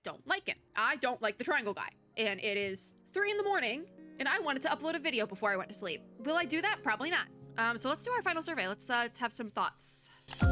don't like him. I don't like the triangle guy. And it is 3 in the morning, and I wanted to upload a video before I went to sleep. Will I do that? Probably not. So let's do our final survey. Let's have some thoughts. I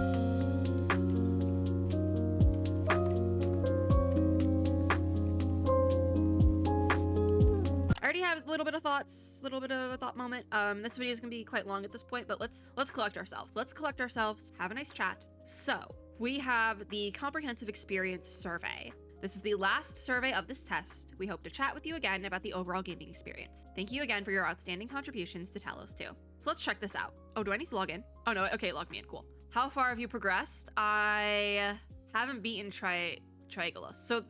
already have a little bit of thoughts, a little bit of a thought moment. This video is gonna be quite long at this point, but let's collect ourselves. Let's collect ourselves, have a nice chat. So we have the comprehensive experience survey. This is the last survey of this test. We hope to chat with you again about the overall gaming experience. Thank you again for your outstanding contributions to Talos 2. So let's check this out. Oh, do I need to log in? Oh no, okay, log me in, cool. How far have you progressed? I haven't beaten Triagolos. So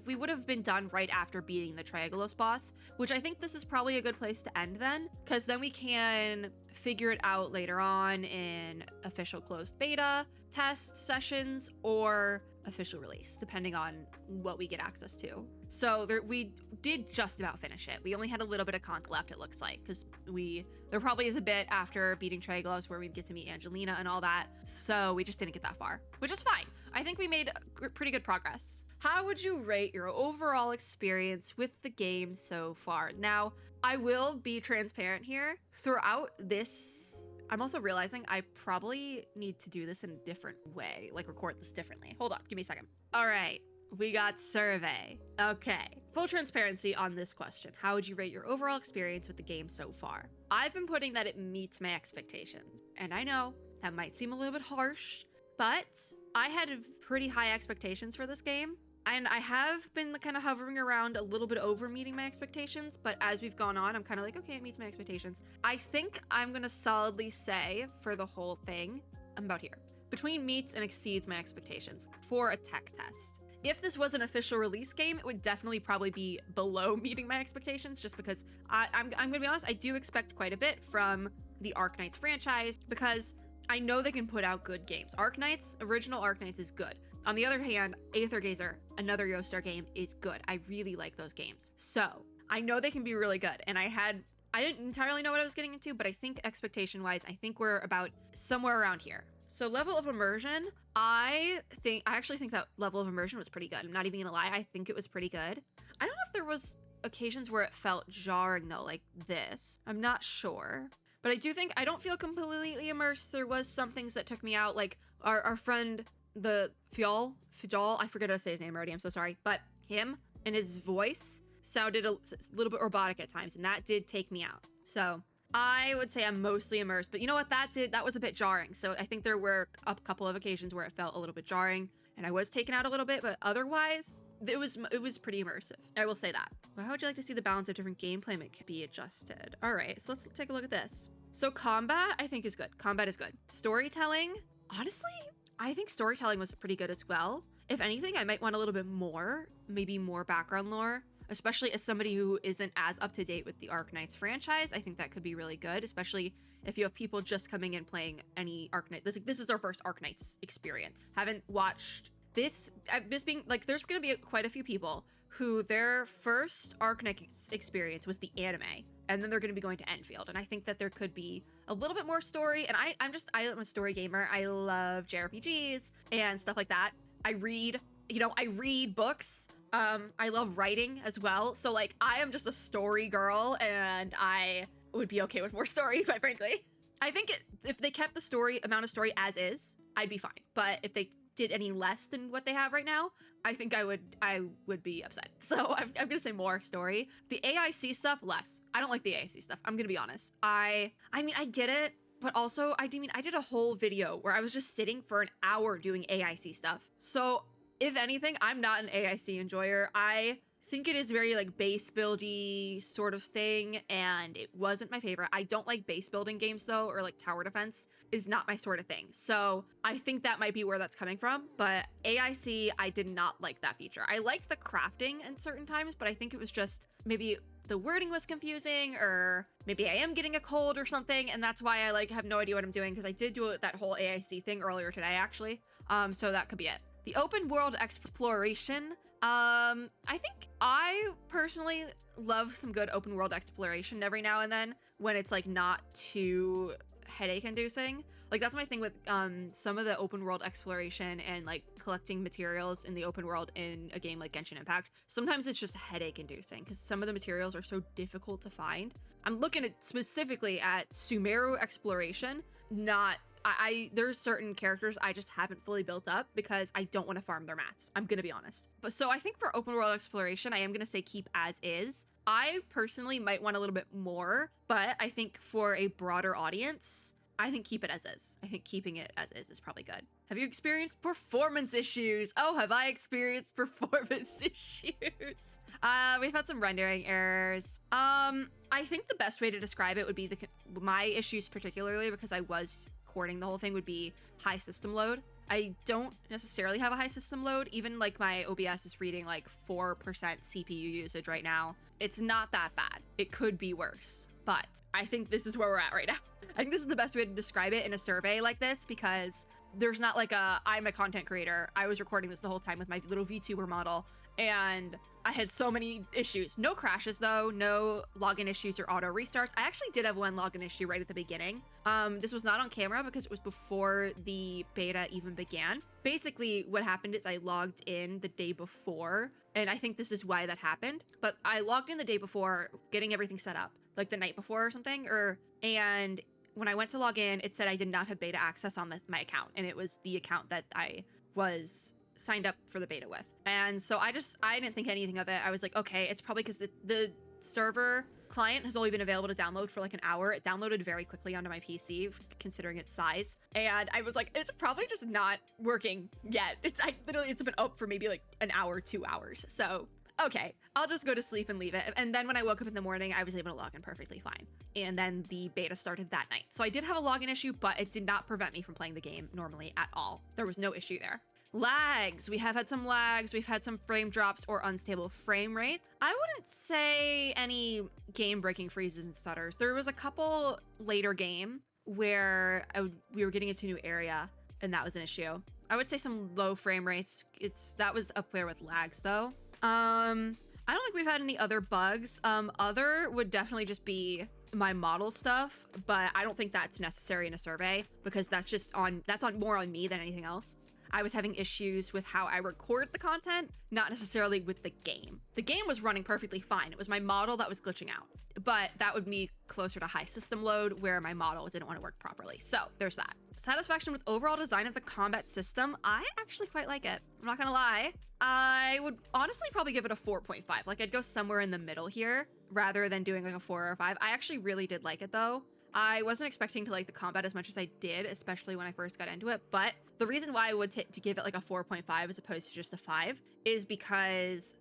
we would have been done right after beating the Triagolos boss, which I think this is probably a good place to end then, because then we can figure it out later on in official closed beta test sessions or official release, depending on what we get access to. So we did just about finish it. We only had a little bit of content left, it looks like, because there probably is a bit after beating Triagolos where we get to meet Angelina and all that. So we just didn't get that far, which is fine. I think we made pretty good progress. How would you rate your overall experience with the game so far? Now, I will be transparent here. Throughout this, I'm also realizing I probably need to do this in a different way, like record this differently. Hold on, give me a second. All right, we got survey. Okay, full transparency on this question. How would you rate your overall experience with the game so far? I've been putting that it meets my expectations. And I know that might seem a little bit harsh, but I had pretty high expectations for this game. And I have been kind of hovering around a little bit over meeting my expectations, but as we've gone on, I'm kind of like, okay, it meets my expectations. I think I'm gonna solidly say for the whole thing, I'm about here. Between meets and exceeds my expectations for a tech test. If this was an official release game, it would definitely probably be below meeting my expectations, just because I'm gonna be honest, I do expect quite a bit from the Arknights franchise, because I know they can put out good games. Original Arknights is good. On the other hand, Aether Gazer, another Yoastar game, is good. I really like those games. So I know they can be really good. And I didn't entirely know what I was getting into, but I think expectation-wise, I think we're about somewhere around here. So level of immersion, I actually think that level of immersion was pretty good. I'm not even gonna lie, I think it was pretty good. I don't know if there was occasions where it felt jarring though, like this. I'm not sure. But I don't feel completely immersed. There was some things that took me out, like our friend, the Fjol, I forget how to say his name already, I'm so sorry. But him and his voice sounded a little bit robotic at times, and that did take me out. So I would say I'm mostly immersed, but you know what, that was a bit jarring. So I think there were a couple of occasions where it felt a little bit jarring and I was taken out a little bit, but otherwise it was pretty immersive. I will say that. Well, how would you like to see the balance of different gameplay be adjusted? All right, so let's take a look at this. So combat, I think is good. Combat is good. Storytelling, honestly, I think storytelling was pretty good as well. If anything, I might want a little bit more, maybe more background lore, especially as somebody who isn't as up to date with the Arknights franchise. I think that could be really good, especially if you have people just coming in playing any Arknight. This is our first Arknights experience. Haven't watched this being like, there's gonna be quite a few people who their first Arknights experience was the anime, and then they're going to be going to Endfield. And I think that there could be a little bit more story. And I'm a story gamer. I love JRPGs and stuff like that. I read books. I love writing as well. So like, I am just a story girl, and I would be okay with more story, quite frankly. I think if they kept the amount of story as is, I'd be fine. But if they did any less than what they have right now, I think I would be upset. So I'm gonna say more story. The AIC stuff, less. I don't like the AIC stuff. I'm gonna be honest. I mean, I get it, but also I did a whole video where I was just sitting for an hour doing AIC stuff. So if anything, I'm not an AIC enjoyer. I think it is very like base buildy sort of thing, and it wasn't my favorite. I don't like base building games though, or like tower defense is not my sort of thing. So I think that might be where that's coming from, but AIC, I did not like that feature. I liked the crafting in certain times, but I think it was just maybe the wording was confusing, or maybe I am getting a cold or something, and that's why I have no idea what I'm doing, because I did do that whole AIC thing earlier today actually. So that could be it. The open world exploration, I think I personally love some good open world exploration every now and then when it's like not too headache inducing. Like that's my thing with some of the open world exploration and like collecting materials in the open world in a game like Genshin Impact. Sometimes it's just headache inducing because some of the materials are so difficult to find. I'm looking at specifically at Sumeru exploration, not there's certain characters I just haven't fully built up because I don't want to farm their mats. I'm gonna be honest. But so I think for open world exploration, I am gonna say keep as is. I personally might want a little bit more, but I think for a broader audience, I think keep it as is. I think keeping it as is probably good. Have you experienced performance issues? Oh, have I experienced performance issues? We've had some rendering errors. I think the best way to describe it would be my issues particularly because I was recording the whole thing would be high system load. I don't necessarily have a high system load. Even like my OBS is reading like 4% CPU usage right now. It's not that bad. It could be worse, but I think this is where we're at right now. I think this is the best way to describe it in a survey like this because there's not like I'm a content creator. I was recording this the whole time with my little VTuber model and I had so many issues. No crashes though, no login issues or auto restarts. I actually did have one login issue right at the beginning. This was not on camera because it was before the beta even began. Basically what happened is I logged in the day before, and I think this is why that happened, but I logged in the day before getting everything set up, like the night before or something, and when I went to log in, it said I did not have beta access on my account, and it was the account that I was signed up for the beta with. And so I didn't think anything of it. I was like, okay, it's probably because the server client has only been available to download for like an hour. It downloaded very quickly onto my PC considering its size. And I was like, it's probably just not working yet. It's been up for maybe like an hour, 2 hours. So okay, I'll just go to sleep and leave it. And then when I woke up in the morning, I was able to log in perfectly fine. And then the beta started that night. So I did have a login issue, but it did not prevent me from playing the game normally at all. There was no issue there. Lags. We have had some lags. We've had some frame drops or unstable frame rates. I wouldn't say any game-breaking freezes and stutters. There was a couple later game where we were getting into a new area and that was an issue. I would say some low frame rates. That was up there with lags though. I don't think we've had any other bugs. Other would definitely just be my model stuff, but I don't think that's necessary in a survey because that's more on me than anything else. I was having issues with how I record the content, not necessarily with the game. The game was running perfectly fine. It was my model that was glitching out, but that would be closer to high system load where my model didn't want to work properly. So there's that. Satisfaction with overall design of the combat system. I actually quite like it. I'm not gonna lie. I would honestly probably give it a 4.5. Like I'd go somewhere in the middle here rather than doing like a 4 or a 5. I actually really did like it though. I wasn't expecting to like the combat as much as I did, especially when I first got into it. But the reason why I would to give it like a 4.5 as opposed to just a 5 is because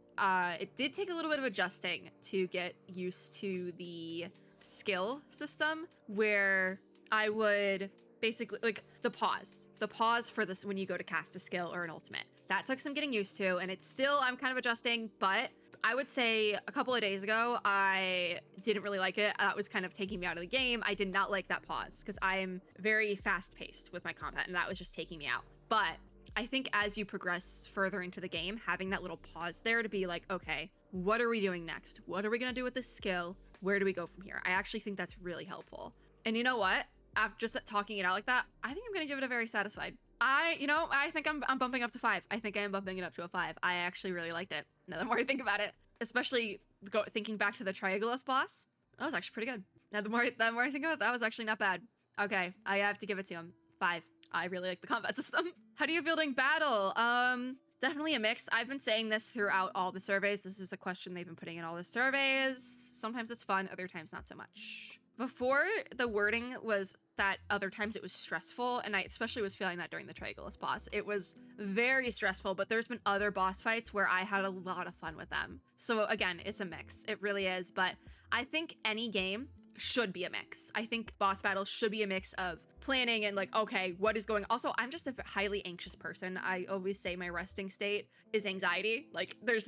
it did take a little bit of adjusting to get used to the skill system where I would basically like the pause for this when you go to cast a skill or an ultimate. That took some getting used to, and I'm kind of adjusting, but I would say a couple of days ago, I didn't really like it. That was kind of taking me out of the game. I did not like that pause because I am very fast-paced with my combat, and that was just taking me out. But I think as you progress further into the game, having that little pause there to be like, okay, what are we doing next? What are we going to do with this skill? Where do we go from here? I actually think that's really helpful. And you know what? After just talking it out like that, I think I'm going to give it a very satisfied. I think I'm bumping up to 5. I think I am bumping it up to a 5. I actually really liked it. Now the more I think about it, especially thinking back to the Triangulus boss, that was actually pretty good. Now the more I think of it, that was actually not bad. Okay, I have to give it to him. 5. I really like the combat system. How do you feel during battle? Definitely a mix. I've been saying this throughout all the surveys. This is a question they've been putting in all the surveys. Sometimes it's fun, other times not so much. Before, the wording was that other times it was stressful, and I especially was feeling that during the Triangulus boss. It was very stressful, but there's been other boss fights where I had a lot of fun with them. So again, it's a mix. It really is, but I think any game should be a mix. I think boss battles should be a mix of planning and like, okay, what is going on? Also, I'm just a highly anxious person. I always say my resting state is anxiety. Like there's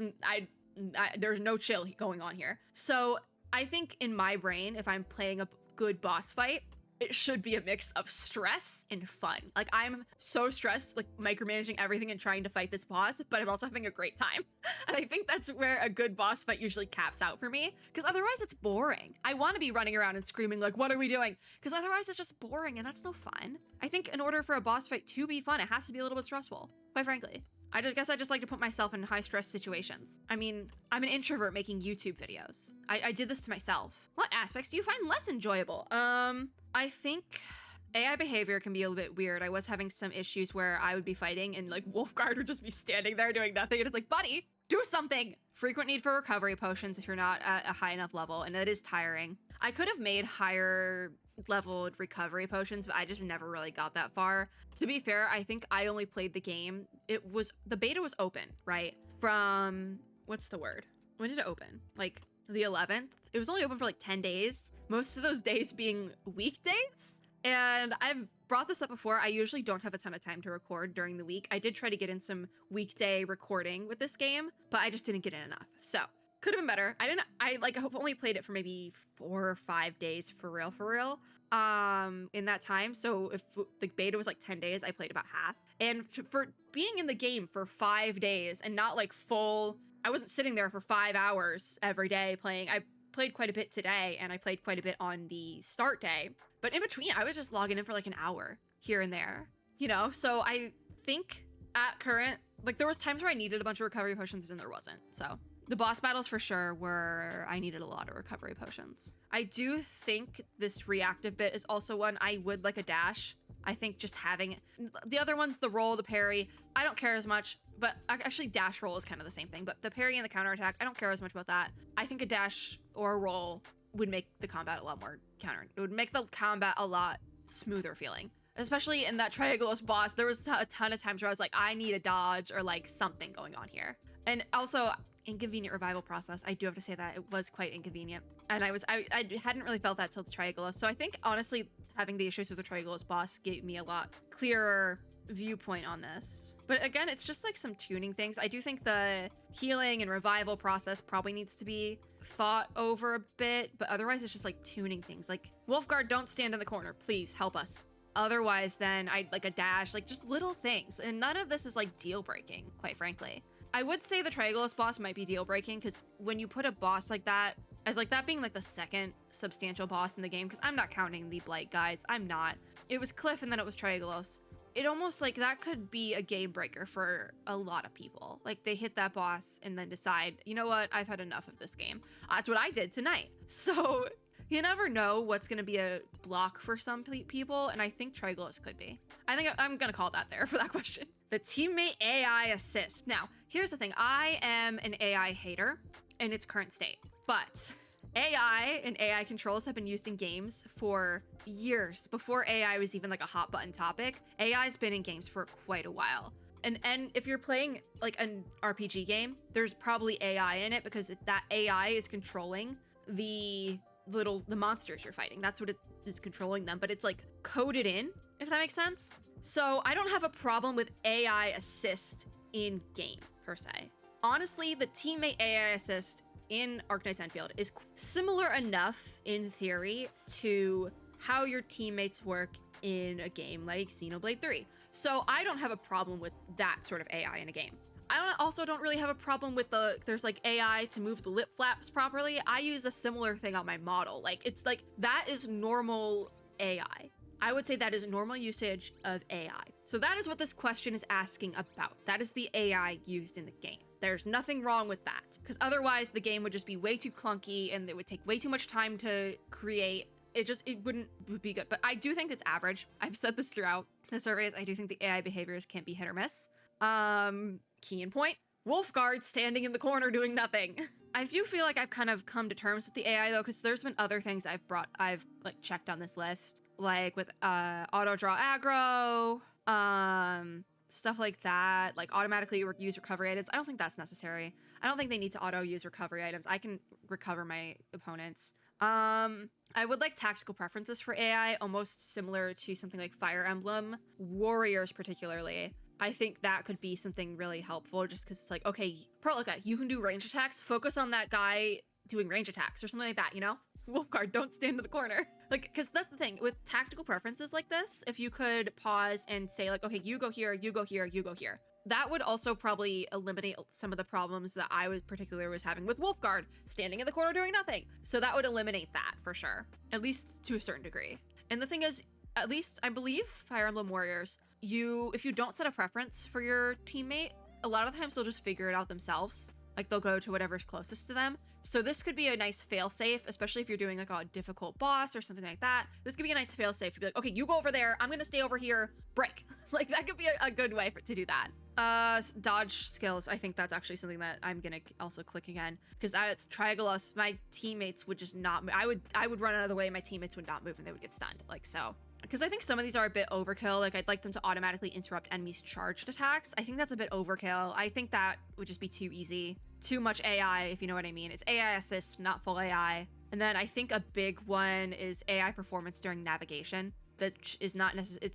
no chill going on here. So I think in my brain, if I'm playing a good boss fight, it should be a mix of stress and fun. Like, I'm so stressed, like micromanaging everything and trying to fight this boss, but I'm also having a great time. And I think that's where a good boss fight usually caps out for me, because otherwise it's boring. I want to be running around and screaming like, what are we doing? Because otherwise it's just boring and that's no fun. I think in order for a boss fight to be fun, it has to be a little bit stressful, quite frankly. I guess I just like to put myself in high stress situations. I mean, I'm an introvert making YouTube videos. I did this to myself. What aspects do you find less enjoyable? I think AI behavior can be a little bit weird. I was having some issues where I would be fighting and like Wolfguard would just be standing there doing nothing. And it's like, buddy, do something. Frequent need for recovery potions if you're not at a high enough level, and it is tiring. I could have made higher leveled recovery potions, but I just never really got that far. To be fair, I think I only played the game. The beta was open, right? From, what's the word? When did it open? Like the 11th? It was only open for like 10 days. Most of those days being weekdays. And I've brought this up before. I usually don't have a ton of time to record during the week. I did try to get in some weekday recording with this game, but I just didn't get in enough. So could have been better. I've only played it for maybe 4 or 5 days for real, in that time. So if the beta was like 10 days, I played about half. And for being in the game for 5 days and not like full, I wasn't sitting there for 5 hours every day playing. I played quite a bit today and I played quite a bit on the start day. But in between, I was just logging in for like an hour here and there, you know? So I think at current, like there was times where I needed a bunch of recovery potions and there wasn't. So the boss battles for sure were, I needed a lot of recovery potions. I do think this reactive bit is also one I would like a dash. I think just having the other ones, the roll, the parry, I don't care as much, but actually dash roll is kind of the same thing, but the parry and the counterattack, I don't care as much about that. I think a dash or a roll would make the combat a lot more it would make the combat a lot smoother feeling. Especially in that Triangulos boss, there was a ton of times where I was like, I need a dodge or like something going on here. And also, inconvenient revival process. I do have to say that it was quite inconvenient. And I hadn't really felt that till the Triangulos. So I think honestly, having the issues with the Triangulos boss gave me a lot clearer viewpoint on this. But again, it's just like some tuning things. I do think the healing and revival process probably needs to be thought over a bit, but otherwise it's just like tuning things. Like, Wolfguard, don't stand in the corner. Please help us. Otherwise, then I'd like a dash, like just little things. And none of this is like deal breaking, quite frankly. I would say the Triangulos boss might be deal breaking because when you put a boss like that, as like that being like the second substantial boss in the game, because I'm not counting the Blight guys, I'm not. It was Cliff and then it was Triangulos. It almost like that could be a game breaker for a lot of people. Like they hit that boss and then decide, you know what, I've had enough of this game. That's what I did tonight. So you never know what's going to be a block for some people, and I think Triangulos could be. I think I'm going to call that there for that question. The teammate AI assist. Now, here's the thing. I am an AI hater in its current state, but AI and AI controls have been used in games for years. Before AI was even like a hot button topic, AI's been in games for quite a while. And if you're playing like an RPG game, there's probably AI in it because that AI is controlling the monsters you're fighting. That's what it is, controlling them, but it's like coded in, if that makes sense. So I don't have a problem with AI assist in game per se. Honestly, the teammate AI assist in Arknights Endfield is similar enough in theory to how your teammates work in a game like Xenoblade 3. So I don't have a problem with that sort of AI in a game. I also don't really have a problem with there's like AI to move the lip flaps properly. I use a similar thing on my model. Like it's like, that is normal AI. I would say that is normal usage of AI. So that is what this question is asking about. That is the AI used in the game. There's nothing wrong with that, because otherwise the game would just be way too clunky and it would take way too much time to create. It wouldn't be good. But I do think it's average. I've said this throughout the surveys. I do think the AI behaviors can be hit or miss. Key in point, Wolfguard standing in the corner doing nothing. I do feel like I've kind of come to terms with the AI though, because there's been other things I've like checked on this list, like with auto draw aggro, stuff like that, like automatically use recovery items. I don't think that's necessary. I don't think they need to auto use recovery items. I can recover my opponents. I would like tactical preferences for AI, almost similar to something like Fire Emblem. Warriors particularly, I think that could be something really helpful, just because it's like, okay, Prolica, you can do range attacks, focus on that guy doing range attacks or something like that, you know? Wolfguard, don't stand in the corner. Like, because that's the thing with tactical preferences like this, if you could pause and say like, okay, you go here, you go here, you go here. That would also probably eliminate some of the problems that I was particularly having with Wolfguard, standing in the corner doing nothing. So that would eliminate that for sure, at least to a certain degree. And the thing is, at least I believe Fire Emblem Warriors, if you don't set a preference for your teammate, a lot of times they'll just figure it out themselves. Like they'll go to whatever's closest to them. So this could be a nice fail-safe, especially if you're doing like a difficult boss or something like that. This could be a nice fail-safe to be like, okay, you go over there, I'm gonna stay over here, break. Like that could be a good way to do that. Dodge skills, I think that's actually something that I'm gonna also click again, because it's Triagolos, my teammates would just not move. I would run out of the way, my teammates would not move and they would get stunned, like so. Because I think some of these are a bit overkill. Like I'd like them to automatically interrupt enemies' charged attacks. I think that's a bit overkill. I think that would just be too easy. Too much AI, if you know what I mean. It's AI assist, not full AI. And then I think a big one is AI performance during navigation. That is not necessary.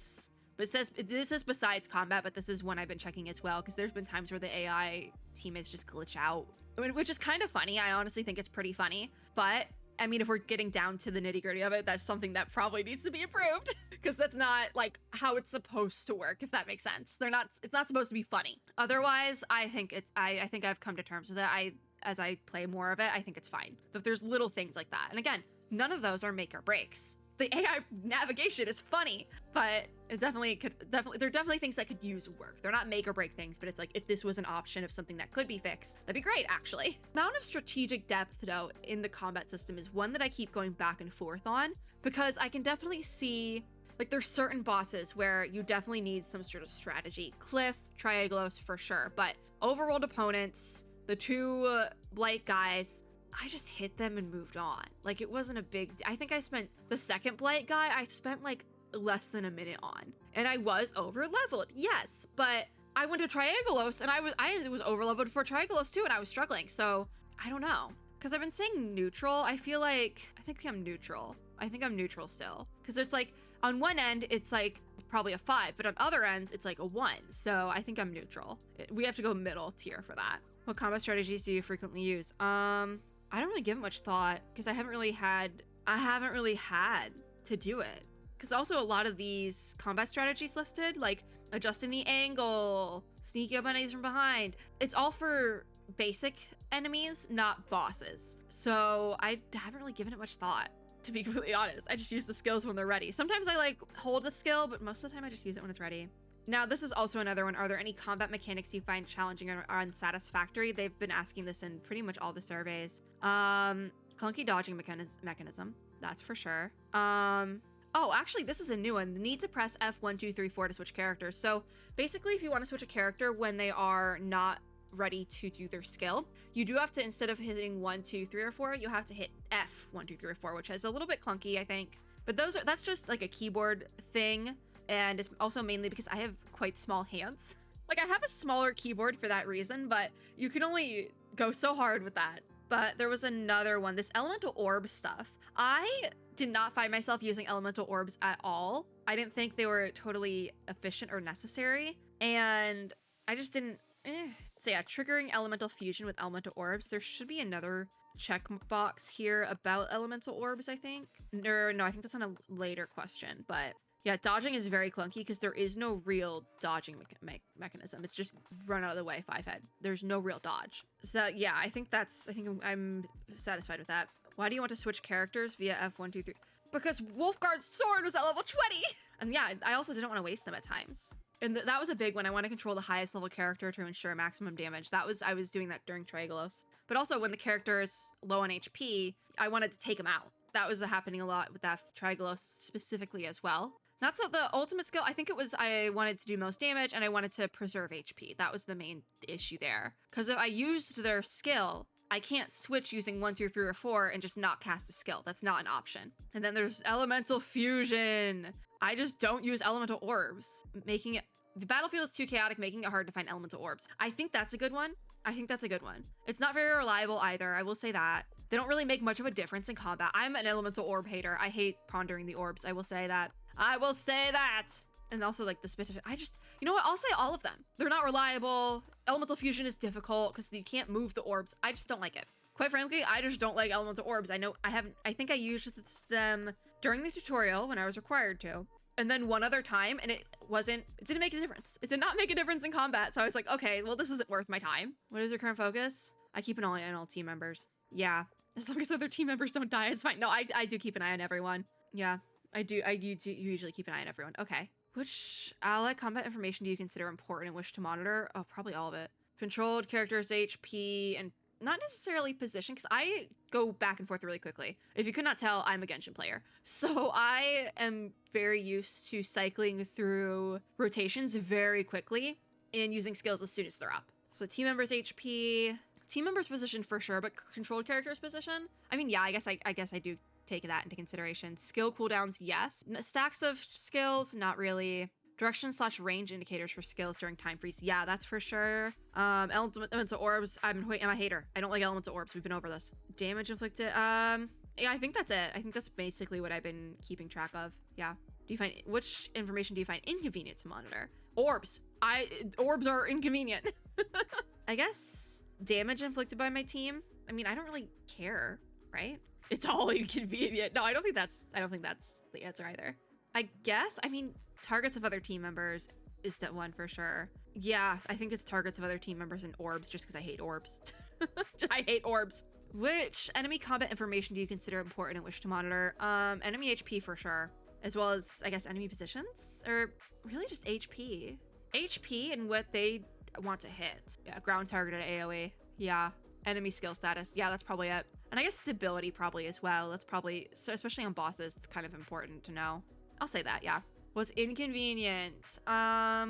But this is besides combat, but this is one I've been checking as well, because there's been times where the AI teammates just glitch out, which is kind of funny. I honestly think it's pretty funny, but I mean, if we're getting down to the nitty-gritty of it, that's something that probably needs to be improved, because that's not like how it's supposed to work, if that makes sense. It's not supposed to be funny. Otherwise, I think I've come to terms with it. As I play more of it, I think it's fine. But there's little things like that. And again, none of those are make or breaks. The AI navigation is funny, but it there are definitely things that could use work. They're not make or break things, but it's like, if this was an option of something that could be fixed, that'd be great, actually. Amount of strategic depth, though, in the combat system is one that I keep going back and forth on, because I can definitely see, like, there's certain bosses where you definitely need some sort of strategy. Cliff, Triagolos, for sure, but overworld opponents, the two Blight guys, I just hit them and moved on. Like, it wasn't a I think I spent the second Blight guy, I spent like less than a minute on, and I was over leveled, yes, but I went to Triagolos and I was over leveled for Triagolos too, and I was struggling. So I don't know, because I've been saying neutral. I think I'm neutral. I think I'm neutral still, because it's like on one end it's like probably a 5, but on other ends it's like a 1. So I think I'm neutral. We have to go middle tier for that. What combat strategies do you frequently use? I don't really give it much thought, because I haven't really had to do it. Because also a lot of these combat strategies listed, like adjusting the angle, sneaking up enemies from behind, it's all for basic enemies, not bosses. So I haven't really given it much thought, to be completely honest. I just use the skills when they're ready. Sometimes I like hold a skill, but most of the time I just use it when it's ready. Now, this is also another one. Are there any combat mechanics you find challenging or unsatisfactory? They've been asking this in pretty much all the surveys. Clunky dodging mechanism, that's for sure. Oh, actually, this is a new one. The need to press F1, 2, 3, 4 to switch characters. So basically, if you want to switch a character when they are not ready to do their skill, you do have to, instead of hitting 1, 2, 3, or 4, you have to hit F 1, 2, 3, or 4, which is a little bit clunky, I think. But that's just like a keyboard thing. And it's also mainly because I have quite small hands. Like, I have a smaller keyboard for that reason, but you can only go so hard with that. But there was another one, this elemental orb stuff. I did not find myself using elemental orbs at all. I didn't think they were totally efficient or necessary. And I just didn't, So yeah, triggering elemental fusion with elemental orbs. There should be another checkbox here about elemental orbs, I think. No, I think that's on a later question, but yeah, dodging is very clunky because there is no real dodging mechanism. It's just run out of the way, 5-head. There's no real dodge. So yeah, I think I'm satisfied with that. Why do you want to switch characters via F1, 2, 3? Because Wolfguard's sword was at level 20! And yeah, I also didn't want to waste them at times. And that was a big one. I want to control the highest level character to ensure maximum damage. I was doing that during Triagolos. But also when the character is low on HP, I wanted to take him out. That was happening a lot with that Triagolos specifically as well. Not so the ultimate skill, I think it was I wanted to do most damage and I wanted to preserve HP. That was the main issue there. Because if I used their skill, I can't switch using 1, 2, 3, or 4 and just not cast a skill. That's not an option. And then there's elemental fusion. I just don't use elemental orbs. The battlefield is too chaotic, making it hard to find elemental orbs. I think that's a good one. It's not very reliable either, I will say that. They don't really make much of a difference in combat. I'm an elemental orb hater. I hate pondering the orbs, I will say that. And also like the specific, you know what? I'll say all of them. They're not reliable. Elemental fusion is difficult because you can't move the orbs. I just don't like it. Quite frankly, I just don't like elemental orbs. I think I used them during the tutorial when I was required to. And then one other time, and it didn't make a difference. It did not make a difference in combat. So I was like, okay, well, this isn't worth my time. What is your current focus? I keep an eye on all team members. Yeah, as long as other team members don't die, it's fine. No, I do keep an eye on everyone. Yeah, I do usually keep an eye on everyone. Okay. Which allied combat information do you consider important and wish to monitor? Oh, probably all of it. Controlled characters, HP, and not necessarily position, because I go back and forth really quickly. If you could not tell, I'm a Genshin player. So I am very used to cycling through rotations very quickly and using skills as soon as they're up. So team members HP, team members position for sure, but controlled characters position? I mean, yeah, I guess I do take that into consideration. Skill cooldowns, yes. Stacks of skills, not really. Direction/range indicators for skills during time freeze. Yeah, that's for sure. Elemental orbs. I'm a hater. I don't like elemental orbs. We've been over this. Damage inflicted. Yeah, I think that's it. I think that's basically what I've been keeping track of. Yeah. Which information do you find inconvenient to monitor? Orbs. Orbs are inconvenient. I guess damage inflicted by my team. I mean, I don't really care, right? It's all inconvenient. No, I don't think that's the answer either. I guess, I mean, targets of other team members is one for sure. Yeah, I think it's targets of other team members and orbs, just because I hate orbs. I hate orbs. Which enemy combat information do you consider important and wish to monitor? Enemy HP for sure, as well as, I guess, enemy positions, or really just HP. HP and what they want to hit. Yeah, ground targeted AoE. Yeah, enemy skill status. Yeah, that's probably it. And I guess stability probably as well. That's probably, so especially on bosses, it's kind of important to know. I'll say that, yeah. What's inconvenient? I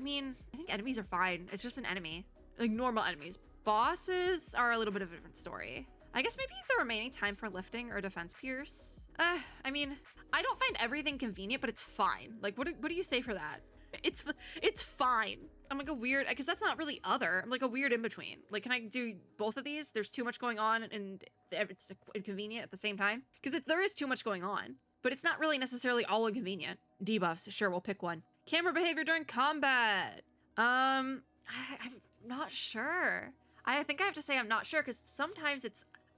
mean, I think enemies are fine. It's just an enemy. Like normal enemies. Bosses are a little bit of a different story. I guess maybe the remaining time for lifting or defense pierce. I mean, I don't find everything convenient, but it's fine. Like, what do you say for that? It's fine. I'm like a weird, because that's not really other. I'm like a weird in between. Like, can I do both of these? There's too much going on and it's inconvenient at the same time. Because there is too much going on. But it's not really necessarily all inconvenient. Debuffs, sure, we'll pick one. Camera behavior during combat. I'm not sure. I think I have to say I'm not sure, because sometimes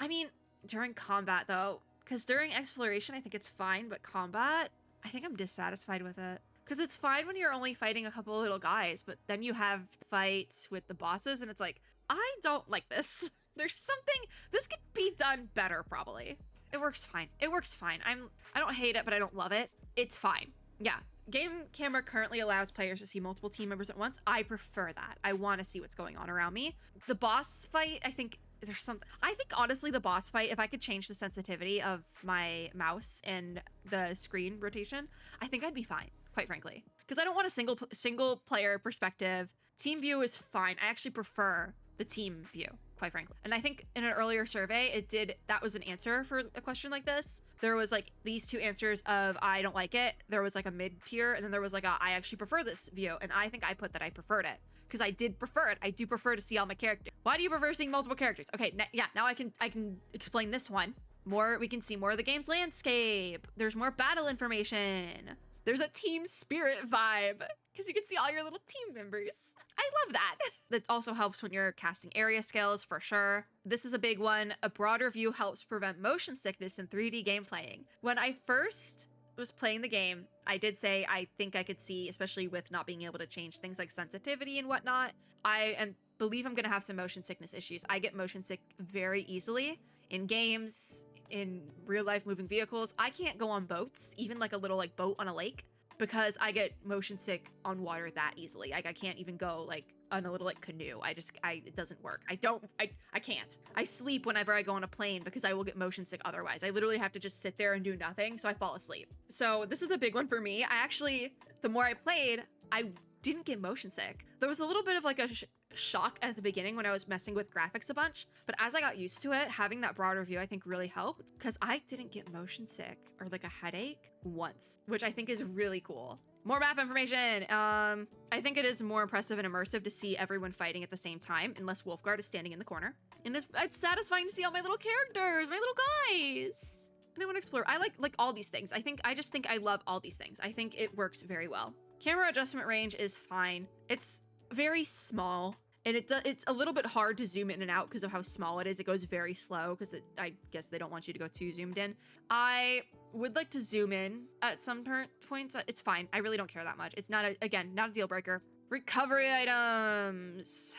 I mean, during combat though, because during exploration, I think it's fine, but combat, I think I'm dissatisfied with it. Because it's fine when you're only fighting a couple of little guys, but then you have fights with the bosses, and it's like, I don't like this. There's something, this could be done better, probably. It works fine. It works fine. I don't hate it, but I don't love it. It's fine. Yeah. Game camera currently allows players to see multiple team members at once. I prefer that. I want to see what's going on around me. The boss fight, I think honestly the boss fight, if I could change the sensitivity of my mouse and the screen rotation, I think I'd be fine, quite frankly. Because I don't want a single player perspective. Team view is fine. I actually prefer the team view, quite frankly. And I think in an earlier survey, that was an answer for a question like this. There was like these two answers of I don't like it. There was like a mid tier, and then there was like I actually prefer this view. And I think I put that I preferred it because I did prefer it. I do prefer to see all my characters. Why do you prefer seeing multiple characters? Okay, now I can explain this one. We can see more of the game's landscape. There's more battle information. There's a team spirit vibe because you can see all your little team members. I love that. That also helps when you're casting area scales for sure. This is a big one. A broader view helps prevent motion sickness in 3D game playing. When I first was playing the game, I did say I think I could see, especially with not being able to change things like sensitivity and whatnot, I believe I'm gonna have some motion sickness issues. I get motion sick very easily in games, in real life moving vehicles. I can't go on boats, even like a little like boat on a lake, because I get motion sick on water that easily. Like I can't even go like on a little like canoe. It doesn't work. I can't. I sleep whenever I go on a plane because I will get motion sick otherwise. I literally have to just sit there and do nothing, so I fall asleep. So this is a big one for me. The more I played, I didn't get motion sick. There was a little bit of like a shock at the beginning when I was messing with graphics a bunch, but as I got used to it, having that broader view I think really helped because I didn't get motion sick or like a headache once, which I think is really cool. More map information. I think it is more impressive and immersive to see everyone fighting at the same time, unless Wolfguard is standing in the corner. And it's satisfying to see all my little characters, my little guys. And I want to explore. I like all these things. I just think I love all these things. I think it works very well. Camera adjustment range is fine. It's very small. And it's a little bit hard to zoom in and out because of how small it is. It goes very slow because I guess they don't want you to go too zoomed in. I would like to zoom in at some points. It's fine. I really don't care that much. It's not, again, not a deal breaker. Recovery items.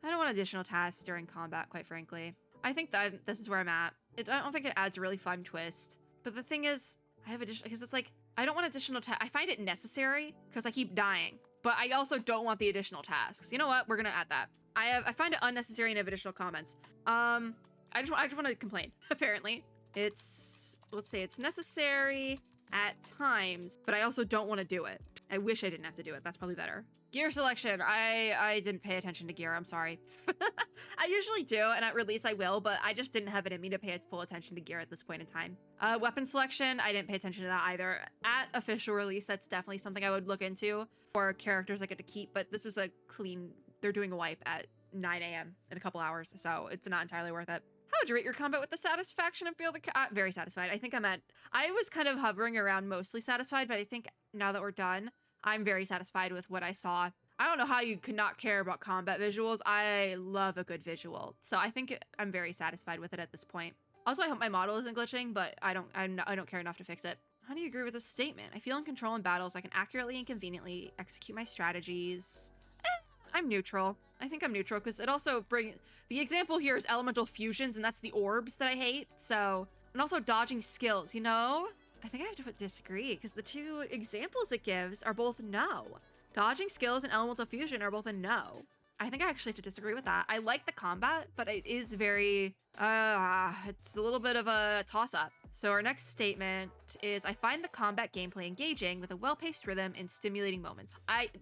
I don't want additional tasks during combat, quite frankly. I think that this is where I'm at. I don't think it adds a really fun twist. But the thing is, I have additional, because it's like, I don't want additional tasks. I find it necessary because I keep dying. But I also don't want the additional tasks. You know what? We're gonna add that. I find it unnecessary and have additional comments. I just want to complain. Apparently, let's say it's necessary at times, but I also don't want to do it. I wish I didn't have to do it. That's probably better. Gear selection. I didn't pay attention to gear. I'm sorry. I usually do, and at release I will, but I just didn't have it in me to pay full attention to gear at this point in time. Weapon selection. I didn't pay attention to that either. At official release, that's definitely something I would look into for characters I get to keep, but this is a clean, they're doing a wipe at 9 a.m. in a couple hours, so it's not entirely worth it. How would you rate your combat with the satisfaction and feel the very satisfied? I think I was kind of hovering around mostly satisfied, but I think now that we're done, I'm very satisfied with what I saw. I don't know how you could not care about combat visuals. I love a good visual, so I think I'm very satisfied with it at this point. Also, I hope my model isn't glitching, but I don't care enough to fix it. How do you agree with this statement? I feel in control in battles. I can accurately and conveniently execute my strategies. I'm neutral. I think I'm neutral because it also the example here is elemental fusions, and that's the orbs that I hate. So, and also dodging skills, you know? I think I have to disagree because the two examples it gives are both no. Dodging skills and elemental fusion are both a no. I think I actually have to disagree with that. I like the combat, but it is very, it's a little bit of a toss-up. So our next statement is, I find the combat gameplay engaging with a well-paced rhythm and stimulating moments.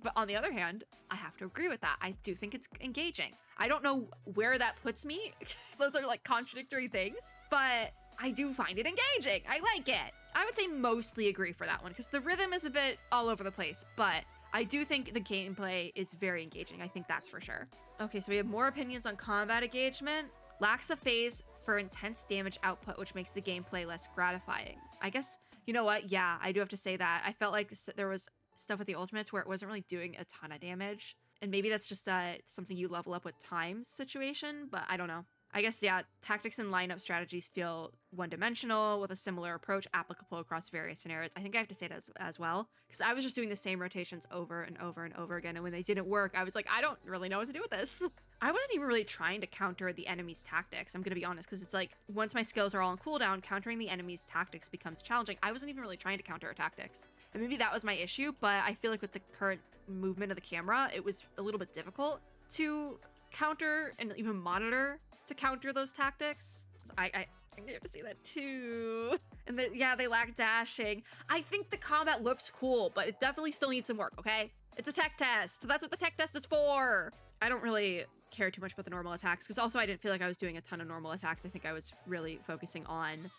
But on the other hand, I have to agree with that. I do think it's engaging. I don't know where that puts me. Those are like contradictory things, but I do find it engaging. I like it. I would say mostly agree for that one because the rhythm is a bit all over the place, but I do think the gameplay is very engaging. I think that's for sure. Okay, so we have more opinions on combat engagement. Lacks a phase for intense damage output, which makes the gameplay less gratifying. I guess, you know what? Yeah, I do have to say that. I felt like there was stuff with the ultimates where it wasn't really doing a ton of damage. And maybe that's just something you level up with time situation, but I don't know. I guess, yeah, tactics and lineup strategies feel one-dimensional with a similar approach applicable across various scenarios. I think I have to say it as well, because I was just doing the same rotations over and over and over again, and when they didn't work, I was like, I don't really know what to do with this. I wasn't even really trying to counter the enemy's tactics, I'm gonna be honest, because it's like, once my skills are all on cooldown, countering the enemy's tactics becomes challenging. I wasn't even really trying to counter her tactics. And maybe that was my issue, but I feel like with the current movement of the camera, it was a little bit difficult to counter and even monitor to counter those tactics. So I have to say that too. And yeah, they lack dashing. I think the combat looks cool, but it definitely still needs some work, okay? It's a tech test. That's what the tech test is for. I don't really care too much about the normal attacks because also I didn't feel like I was doing a ton of normal attacks. I think I was really focusing on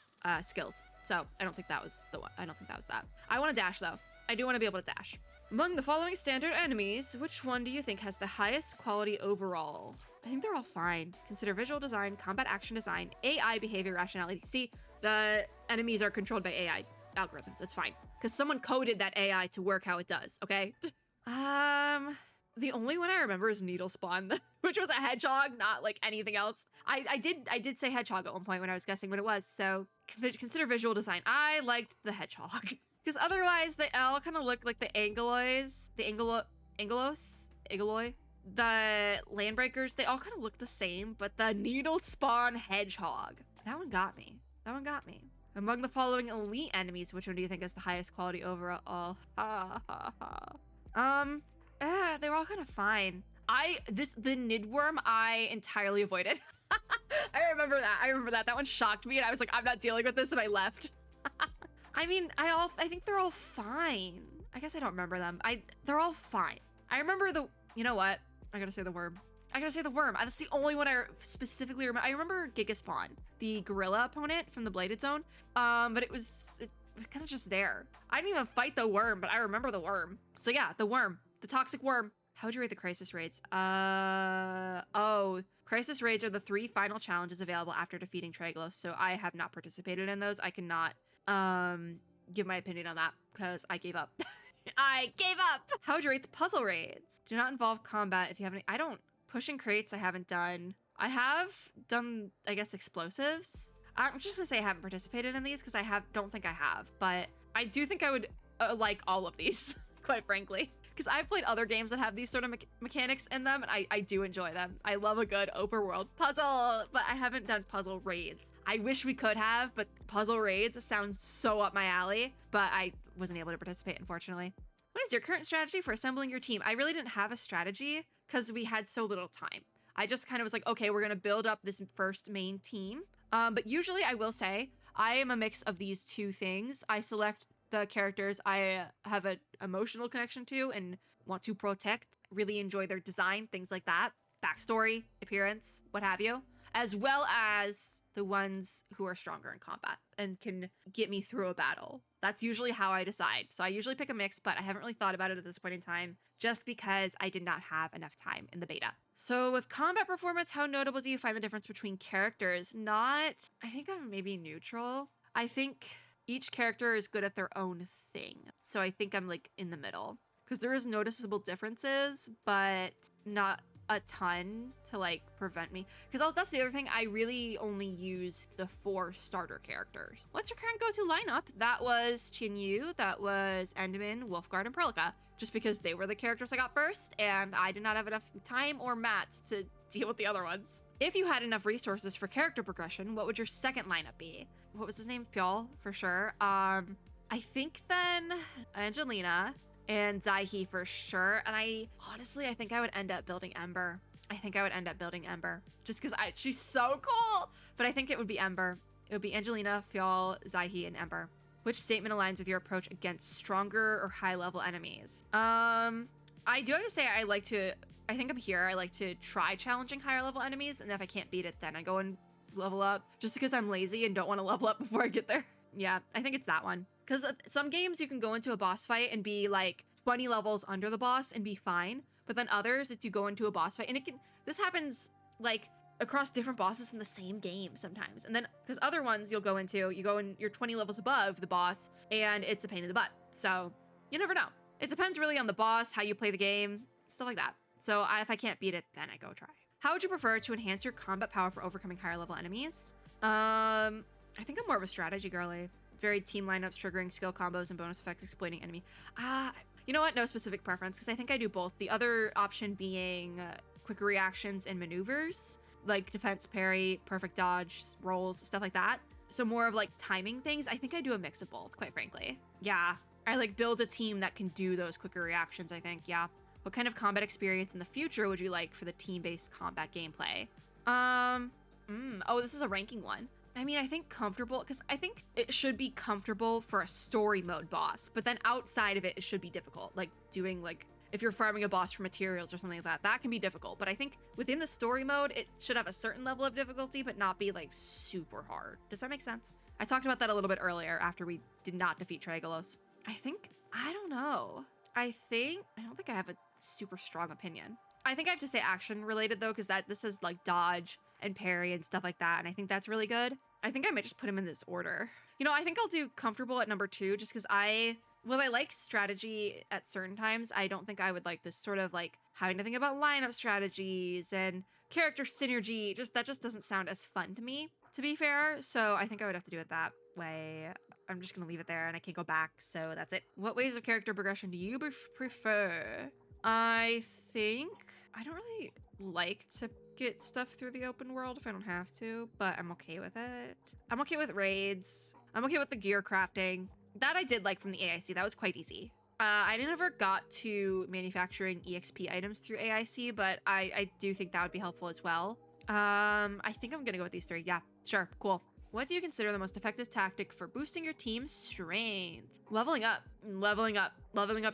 skills. So I don't think that was the one. I don't think that was that. I want to dash though. I do want to be able to dash. Among the following standard enemies, which one do you think has the highest quality overall? I think they're all fine. Consider visual design, combat action design, AI behavior rationality. See, the enemies are controlled by AI algorithms. It's fine. Because someone coded that AI to work how it does, okay? The only one I remember is Needle Spawn, which was a hedgehog, not like anything else. I did say hedgehog at one point when I was guessing what it was, so consider visual design. I liked the hedgehog. Because otherwise, they all kind of look like the Angelois, the Landbreakers, they all kind of look the same, but the Needle Spawn Hedgehog, that one got me. That one got me. Among the following elite enemies, which one do you think has the highest quality overall? They were all kind of fine. The Nidworm, I entirely avoided. I remember that. That one shocked me, and I was like, I'm not dealing with this, and I left. I mean, I think they're all fine. I guess I don't remember them. They're all fine. I remember you know what? I gotta say the worm. That's the only one I specifically remember. I remember Gigaspawn, the gorilla opponent from the Bladed Zone. But it was kind of just there. I didn't even fight the worm, but I remember the worm. So yeah, the worm, the toxic worm. How would you rate the crisis raids? Crisis raids are the 3 final challenges available after defeating Traglos. So I have not participated in those. I cannot give my opinion on that because I gave up. I gave up. How would you rate the puzzle raids? Do not involve combat if you have any. I don't Pushing crates I haven't done. I have done, I guess, explosives. I'm just gonna say I haven't participated in these because don't think I have, but I do think I would like all of these, quite frankly. Because I've played other games that have these sort of mechanics in them, and I do enjoy them. I love a good overworld puzzle, but I haven't done puzzle raids. I wish we could have, but puzzle raids sound so up my alley, but I wasn't able to participate, unfortunately. What is your current strategy for assembling your team? I really didn't have a strategy because we had so little time. I just kind of was like, okay, we're gonna build up this first main team. But usually I will say, I am a mix of these two things. I select the characters I have an emotional connection to and want to protect, really enjoy their design, things like that, backstory, appearance, what have you, as well as the ones who are stronger in combat and can get me through a battle. That's usually how I decide. So I usually pick a mix, but I haven't really thought about it at this point in time just because I did not have enough time in the beta. So with combat performance, how notable do you find the difference between characters? I think I'm maybe neutral. I think each character is good at their own thing. So I think I'm like in the middle because there is noticeable differences, but not a ton to like prevent me. Because that's the other thing, I really only use the 4 starter characters. What's your current go-to lineup? That was Chinyu, that was Enderman, Wolfguard, and Perlica. Just because they were the characters I got first, and I did not have enough time or mats to deal with the other ones. If you had enough resources for character progression, what would your second lineup be? What was his name? Fjol, for sure. I think then Angelina and Zaihi for sure. And I think I would end up building Ember. Just because she's so cool. But I think it would be Ember. It would be Angelina, Fjol, Zaihi, and Ember. Which statement aligns with your approach against stronger or high-level enemies? I do have to say I like to try challenging higher-level enemies, and if I can't beat it, then I go and level up, just because I'm lazy and don't want to level up before I get there. Yeah, I think it's that one. Because some games you can go into a boss fight and be like 20 levels under the boss and be fine, but then others it's you go into a boss fight and this happens like across different bosses in the same game sometimes. And then because other ones you go in, you're 20 levels above the boss and it's a pain in the butt. So you never know. It depends really on the boss, how you play the game, stuff like that. So if I can't beat it, then I go try. How would you prefer to enhance your combat power for overcoming higher level enemies? I think I'm more of a strategy girly. Varied team lineups, triggering skill combos, and bonus effects exploiting enemy. You know what? No specific preference, because I think I do both. The other option being quicker reactions and maneuvers, like defense, parry, perfect dodge, rolls, stuff like that. So more of like timing things. I think I do a mix of both, quite frankly. Yeah, I like build a team that can do those quicker reactions, I think, yeah. What kind of combat experience in the future would you like for the team-based combat gameplay? Oh, this is a ranking one. I mean, I think comfortable, because I think it should be comfortable for a story mode boss, but then outside of it, it should be difficult. Like doing like, if you're farming a boss for materials or something like that can be difficult. But I think within the story mode, it should have a certain level of difficulty, but not be like super hard. Does that make sense? I talked about that a little bit earlier after we did not defeat Trigolos. I don't know. I don't think I have a super strong opinion. I think I have to say action related though, because this is like dodge and parry and stuff like that. And I think that's really good. I think I might just put him in this order. You know, I think I'll do comfortable at number 2 just because I like strategy at certain times. I don't think I would like this sort of like having to think about lineup strategies and character synergy. That just doesn't sound as fun to me, to be fair. So I think I would have to do it that way. I'm just going to leave it there and I can't go back. So that's it. What ways of character progression do you prefer? I think I don't really like to get stuff through the open world if I don't have to, but I'm okay with it. I'm okay with raids. I'm okay with the gear crafting. That I did like from the AIC. That was quite easy. I never got to manufacturing EXP items through AIC, but I do think that would be helpful as well. I think I'm gonna go with these 3. Yeah, sure, cool. What do you consider the most effective tactic for boosting your team's strength? Leveling up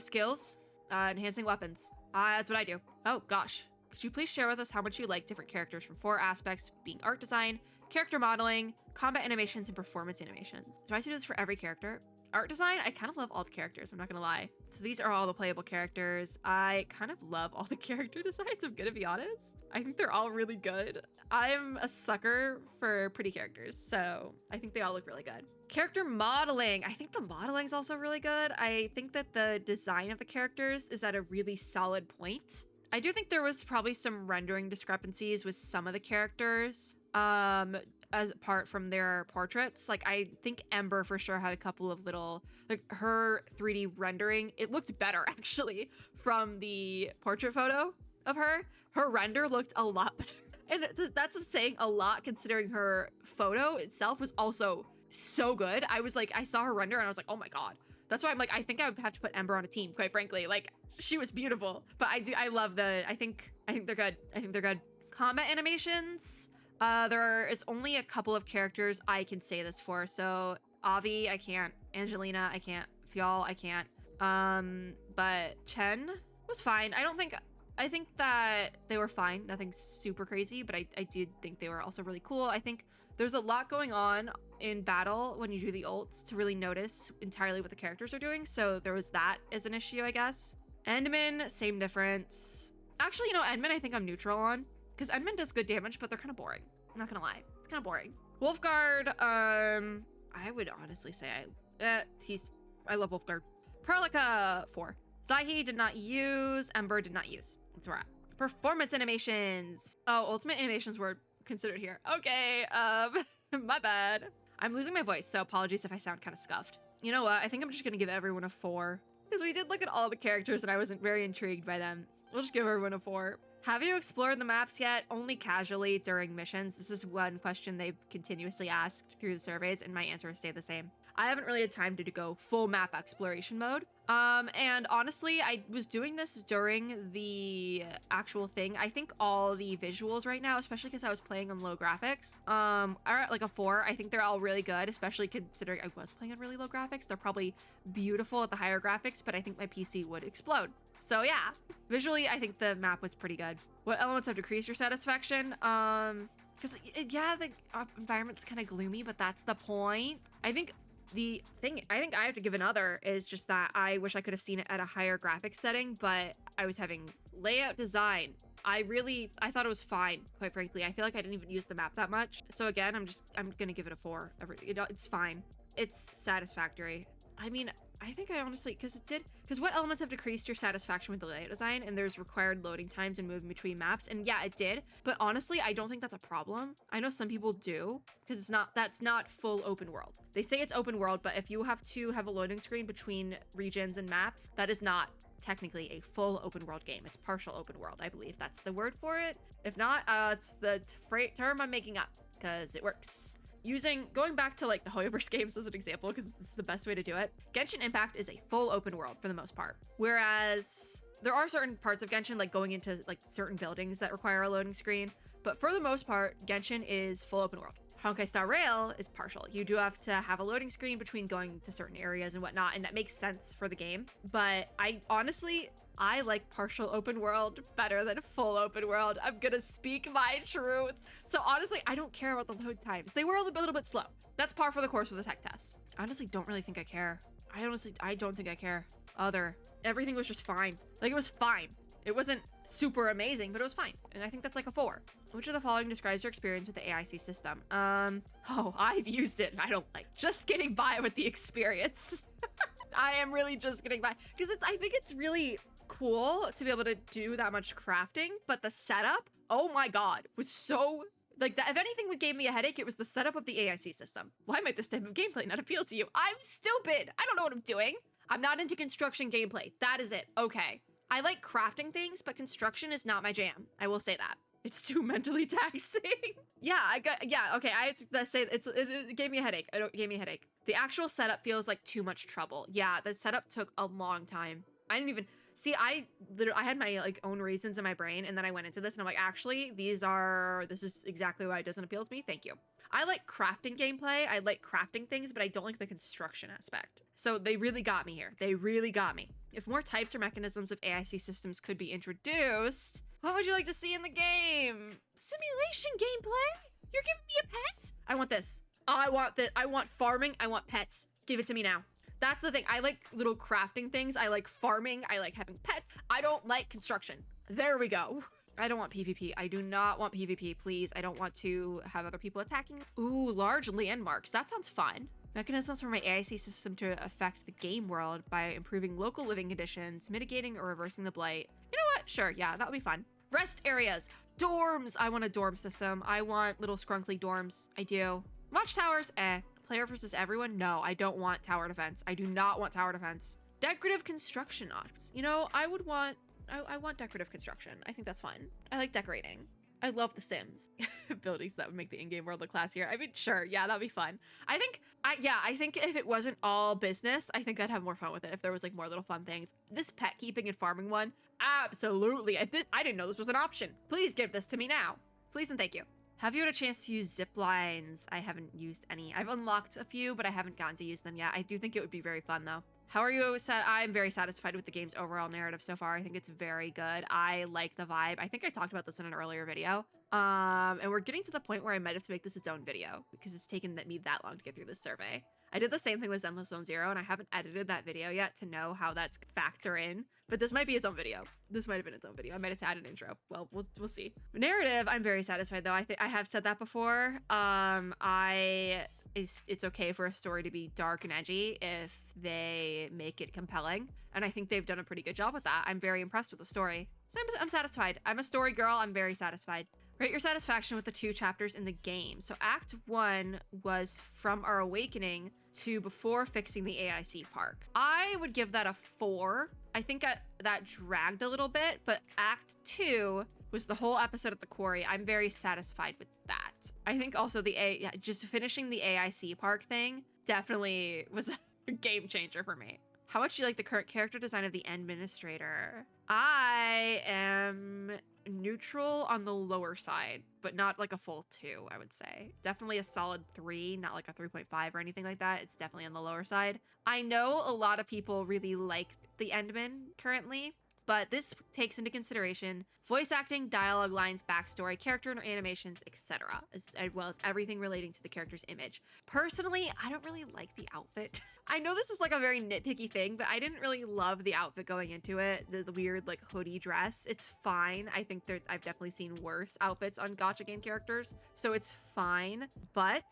skills, enhancing weapons. That's what I do. Oh gosh. Could you please share with us how much you like different characters from 4 aspects, being art design, character modeling, combat animations, and performance animations? Do I do this for every character? Art design, I kind of love all the characters, I'm not gonna lie. So these are all the playable characters. I kind of love all the character designs, I'm gonna be honest. I think they're all really good. I'm a sucker for pretty characters, so I think they all look really good. Character modeling, I think the modeling is also really good. I think that the design of the characters is at a really solid point. I do think there was probably some rendering discrepancies with some of the characters, as apart from their portraits. Like, I think Ember for sure had a couple of little, like, her 3D rendering, it looked better actually from the portrait photo of her. Her render looked a lot better. And that's saying a lot considering her photo itself was also so good. I was like, I saw her render and I was like, oh my God. That's why I'm like, I think I would have to put Ember on a team, quite frankly. Like, she was beautiful. But I love I think they're good. I think they're good. Combat animations. There is only a couple of characters I can say this for. So Avi, I can't. Angelina, I can't. Fial, I can't. But Chen was fine. I think that they were fine. Nothing super crazy, but I did think they were also really cool. I think there's a lot going on in battle when you do the ults to really notice entirely what the characters are doing. So there was that as an issue, I guess. Endman, same difference. Actually, you know, Endman, I think I'm neutral on, because Endman does good damage, but they're kind of boring. I'm not gonna lie. It's kind of boring. Wolfguard, I would honestly say I love Wolfguard. Perlica, 4. Zaihi did not use. Ember did not use. That's where we're at. Performance animations. Oh, ultimate animations were considered here. Okay, my bad. I'm losing my voice, so apologies if I sound kind of scuffed. You know what? I think I'm just gonna give everyone a 4. Because we did look at all the characters and I wasn't very intrigued by them. We'll just give everyone a 4. Have you explored the maps yet? Only casually during missions. This is one question they've continuously asked through the surveys, and my answer has stayed the same. I haven't really had time to go full map exploration mode. And honestly, I was doing this during the actual thing. I think all the visuals right now, especially because I was playing on low graphics, are at like a 4. I think they're all really good, especially considering I was playing on really low graphics. They're probably beautiful at the higher graphics, but I think my PC would explode. So yeah, visually, I think the map was pretty good. What elements have decreased your satisfaction? Because yeah, the environment's kind of gloomy, but that's the point. I think the thing I have to give another is just that I wish I could have seen it at a higher graphics setting, but I was having layout design. I thought it was fine, quite frankly. I feel like I didn't even use the map that much. So again, I'm gonna give it a 4. It's fine. It's satisfactory. I mean, I think I honestly, because what elements have decreased your satisfaction with the layout design? And there's required loading times and moving between maps. And yeah, it did. But honestly, I don't think that's a problem. I know some people do, because that's not full open world. They say it's open world, but if you have to have a loading screen between regions and maps, that is not technically a full open world game. It's partial open world, I believe that's the word for it. If not, it's the term I'm making up, because it works. Going back to like the Hoyoverse games as an example, because this is the best way to do it. Genshin Impact is a full open world for the most part. Whereas there are certain parts of Genshin, like going into like certain buildings that require a loading screen. But for the most part, Genshin is full open world. Honkai Star Rail is partial. You do have to have a loading screen between going to certain areas and whatnot, and that makes sense for the game. But I like partial open world better than full open world. I'm gonna speak my truth. So honestly, I don't care about the load times. They were a little bit slow. That's par for the course with the tech test. I honestly don't really think I care. I don't think I care. Everything was just fine. Like, it was fine. It wasn't super amazing, but it was fine. And I think that's like a 4. Which of the following describes your experience with the AIC system? I've used it and I don't like just getting by with the experience. I am really just getting by. Because I think it's really cool to be able to do that much crafting, but the setup, oh my God, was so like that. If anything would gave me a headache, it was the setup of the AIC system. Why might this type of gameplay not appeal to you? I'm stupid. I don't know what I'm doing. I'm not into construction gameplay. That is it. Okay. I like crafting things, but construction is not my jam. I will say that. It's too mentally taxing. Okay. I have to say it gave me a headache. It gave me a headache. The actual setup feels like too much trouble. Yeah, the setup took a long time. I didn't even see. I had my like own reasons in my brain, and then I went into this, and I'm like, actually, this is exactly why it doesn't appeal to me. Thank you. I like crafting gameplay. I like crafting things, but I don't like the construction aspect. So they really got me here. They really got me. If more types or mechanisms of AIC systems could be introduced, what would you like to see in the game? Simulation gameplay? You're giving me a pet? I want this. I want this. I want farming. I want pets. Give it to me now. That's the thing. I like little crafting things. I like farming. I like having pets. I don't like construction. There we go. I don't want PvP. I do not want PvP, please. I don't want to have other people attacking. Ooh, large landmarks. That sounds fun. Mechanisms for my AIC system to affect the game world by improving local living conditions, mitigating or reversing the blight. You know what? sure. Yeah, that would be fun. Rest areas. Dorms. I want a dorm system. I want little scrunkly dorms. I do. Watchtowers. Player versus everyone. No, I don't want tower defense. I do not want tower defense. Decorative construction options. You know, I want decorative construction. I think that's fun. I like decorating. I love The Sims. Abilities that would make the in-game world look classier. I mean, sure, yeah, that'd be fun. I think if it wasn't all business, I think I'd have more fun with it if there was like more little fun things. This pet keeping and farming one, absolutely. I didn't know this was an option. Please give this to me now. Please and thank you. Have you had a chance to use zip lines? I haven't used any. I've unlocked a few, but I haven't gotten to use them yet. I do think it would be very fun though. How are you? I'm very satisfied with the game's overall narrative so far. I think it's very good. I like the vibe. I think I talked about this in an earlier video. And we're getting to the point where I might have to make this its own video because it's taken me that long to get through this survey. I did the same thing with Zenless Zone Zero, and I haven't edited that video yet to know how that's factor in. But this might be its own video. This might have been its own video. I might have to add an intro. Well, we'll see. Narrative, I'm very satisfied though. I think I have said that before. It's okay for a story to be dark and edgy if they make it compelling. And I think they've done a pretty good job with that. I'm very impressed with the story. So I'm satisfied. I'm a story girl. I'm very satisfied. Rate your satisfaction with the 2 chapters in the game. So Act 1 was from our awakening to before fixing the AIC park. I would give that a 4. I think that dragged a little bit, but Act 2 was the whole episode at the quarry. I'm very satisfied with that. I think also just finishing the AIC park thing definitely was a game changer for me. How much do you like the current character design of the administrator? I am neutral on the lower side, but not like a full 2, I would say. Definitely a solid 3, not like a 3.5 or anything like that. It's definitely on the lower side. I know a lot of people really like the Endman currently, but this takes into consideration voice acting, dialogue lines, backstory, character animations, etc., as well as everything relating to the character's image. Personally, I don't really like the outfit. I know this is like a very nitpicky thing, but I didn't really love the outfit going into it. The weird like hoodie dress. It's fine. I think I've definitely seen worse outfits on gacha game characters, so it's fine. But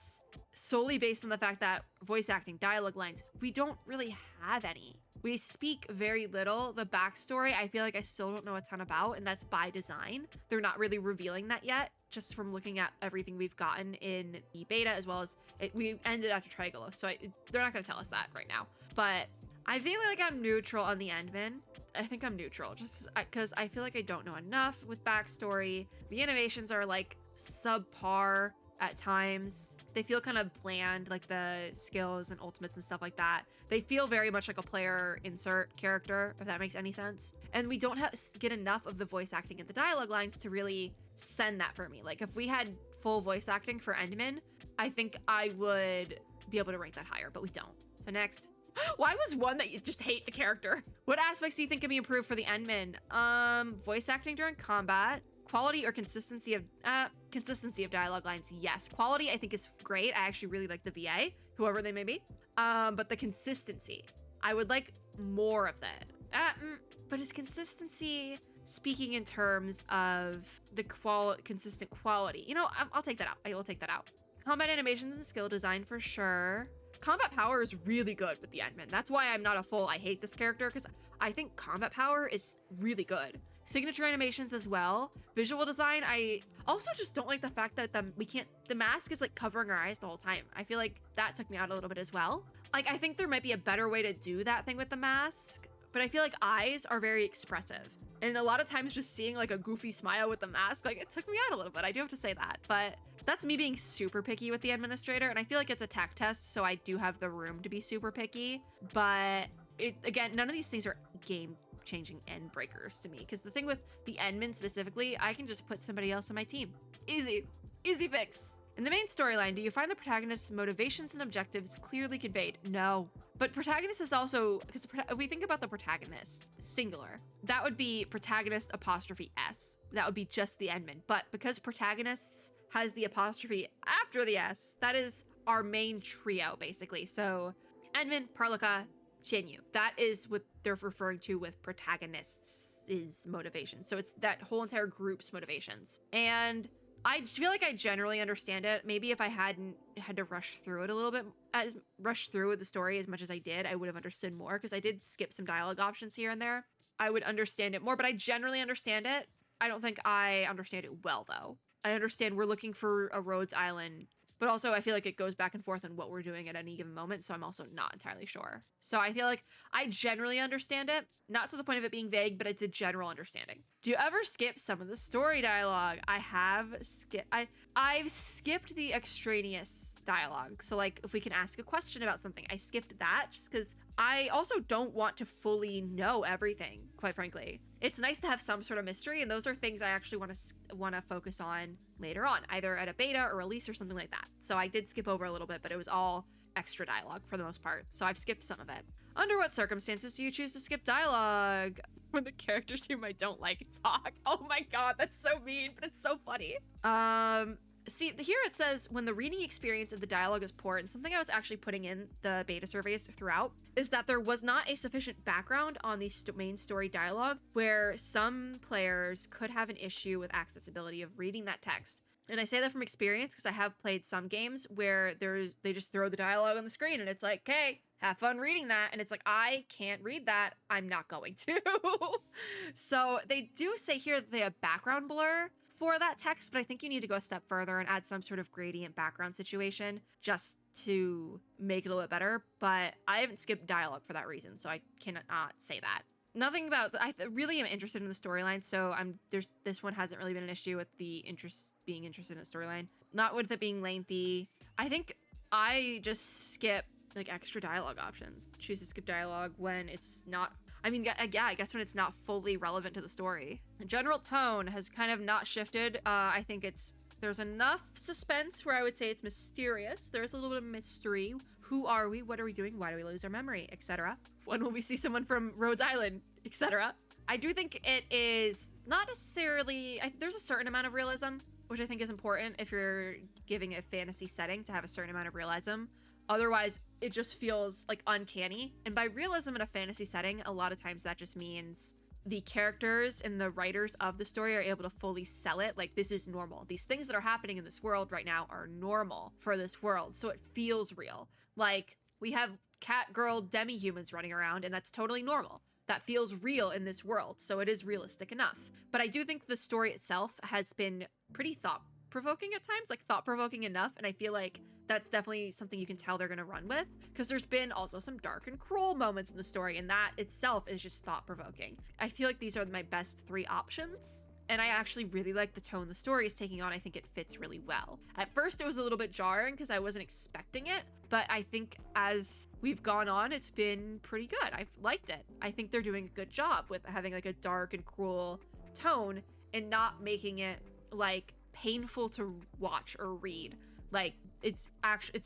solely based on the fact that voice acting, dialogue lines, we don't really have any. We speak very little. The backstory, I feel like I still don't know a ton about, and that's by design. They're not really revealing that yet, just from looking at everything we've gotten in the beta, as well as we ended after Trigolos, so they're not going to tell us that right now. But I feel like I'm neutral on the Endman. I think I'm neutral, just because I feel like I don't know enough with backstory. The animations are like subpar at times. They feel kind of bland, like the skills and ultimates and stuff like that. They feel very much like a player insert character, if that makes any sense. And we don't get enough of the voice acting and the dialogue lines to really send that for me. Like if we had full voice acting for Endman, I think I would be able to rank that higher, but we don't. So next. Why was one that you just hate the character? What aspects do you think can be improved for the Endman? Voice acting during combat. Quality or consistency of dialogue lines, yes. Quality, I think, is great. I actually really like the VA, whoever they may be. But the consistency, I would like more of that. But is consistency speaking in terms of the consistent quality? You know, I'll take that out. I will take that out. Combat animations and skill design for sure. Combat power is really good with the Endman. That's why I'm not a full I hate this character, because I think combat power is really good. Signature animations as well. Visual design, I also just don't like the fact that the mask is like covering our eyes the whole time. I feel like that took me out a little bit as well. Like, I think there might be a better way to do that thing with the mask, but I feel like eyes are very expressive. And a lot of times just seeing like a goofy smile with the mask, like it took me out a little bit. I do have to say that, but that's me being super picky with the administrator. And I feel like it's a tech test, so I do have the room to be super picky, but again, none of these things are game-changing end breakers to me, because the thing with the Endman specifically, I can just put somebody else on my team. Easy fix. In the main storyline, do you find the protagonist's motivations and objectives clearly conveyed? No. But protagonist is also, because if we think about the protagonist, singular, that would be protagonist apostrophe S. That would be just the Endman. But because protagonists has the apostrophe after the S, that is our main trio, basically. So Endman, Parlica, Shinyu. That is what they're referring to with protagonists' motivations. So it's that whole entire group's motivations. And I feel like I generally understand it. Maybe if I hadn't had to rush through it a little bit, rush through the story as much as I did, I would have understood more, because I did skip some dialogue options here and there. I would understand it more, but I generally understand it. I don't think I understand it well, though. I understand we're looking for a Rhodes Island, but also I feel like it goes back and forth on what we're doing at any given moment, so I'm also not entirely sure. So I feel like I generally understand it, not to the point of it being vague, but it's a general understanding. Do you ever skip some of the story dialogue? I have skipped. I've skipped the extraneous dialogue. So like if we can ask a question about something, I skipped that just because I also don't want to fully know everything, quite frankly. It's nice to have some sort of mystery, and those are things I actually want to focus on later on, either at a beta or release or something like that. So I did skip over a little bit, but it was all extra dialogue for the most part. So I've skipped some of it. Under what circumstances do you choose to skip dialogue? When the characters whom I don't like talk. Oh my god, that's so mean, but it's so funny. See, here it says when the reading experience of the dialogue is poor, and something I was actually putting in the beta surveys throughout is that there was not a sufficient background on the main story dialogue, where some players could have an issue with accessibility of reading that text. And I say that from experience because I have played some games where they just throw the dialogue on the screen and it's like, okay, have fun reading that. And it's like, I can't read that. I'm not going to. So they do say here that they have background blur for that text, but I think you need to go a step further and add some sort of gradient background situation just to make it a little bit better. But I haven't skipped dialogue for that reason, so I cannot say that. Nothing about, I really am interested in the storyline, so this one hasn't really been an issue with being interested in the storyline. Not with it being lengthy. I think I just skip like extra dialogue options. Choose to skip dialogue when it's not, I mean, yeah, I guess when it's not fully relevant to the story. The general tone has kind of not shifted. I think there's enough suspense where I would say it's mysterious. There's a little bit of mystery. Who are we? What are we doing? Why do we lose our memory? Etc. When will we see someone from Rhodes Island? Etc. I do think it is not necessarily, there's a certain amount of realism, which I think is important if you're giving a fantasy setting to have a certain amount of realism. Otherwise, it just feels like uncanny. And by realism in a fantasy setting, a lot of times that just means the characters and the writers of the story are able to fully sell it. Like, this is normal. These things that are happening in this world right now are normal for this world. So it feels real. Like, we have cat girl demi-humans running around, and that's totally normal. That feels real in this world. So it is realistic enough. But I do think the story itself has been pretty thought-provoking at times, like thought-provoking enough. And I feel like that's definitely something you can tell they're going to run with, because there's been also some dark and cruel moments in the story, and that itself is just thought-provoking. I feel like these are my best three options, and I actually really like the tone the story is taking on. I think it fits really well. At first, it was a little bit jarring because I wasn't expecting it, but I think as we've gone on, it's been pretty good. I've liked it. I think they're doing a good job with having like a dark and cruel tone and not making it like painful to watch or read. Like, it's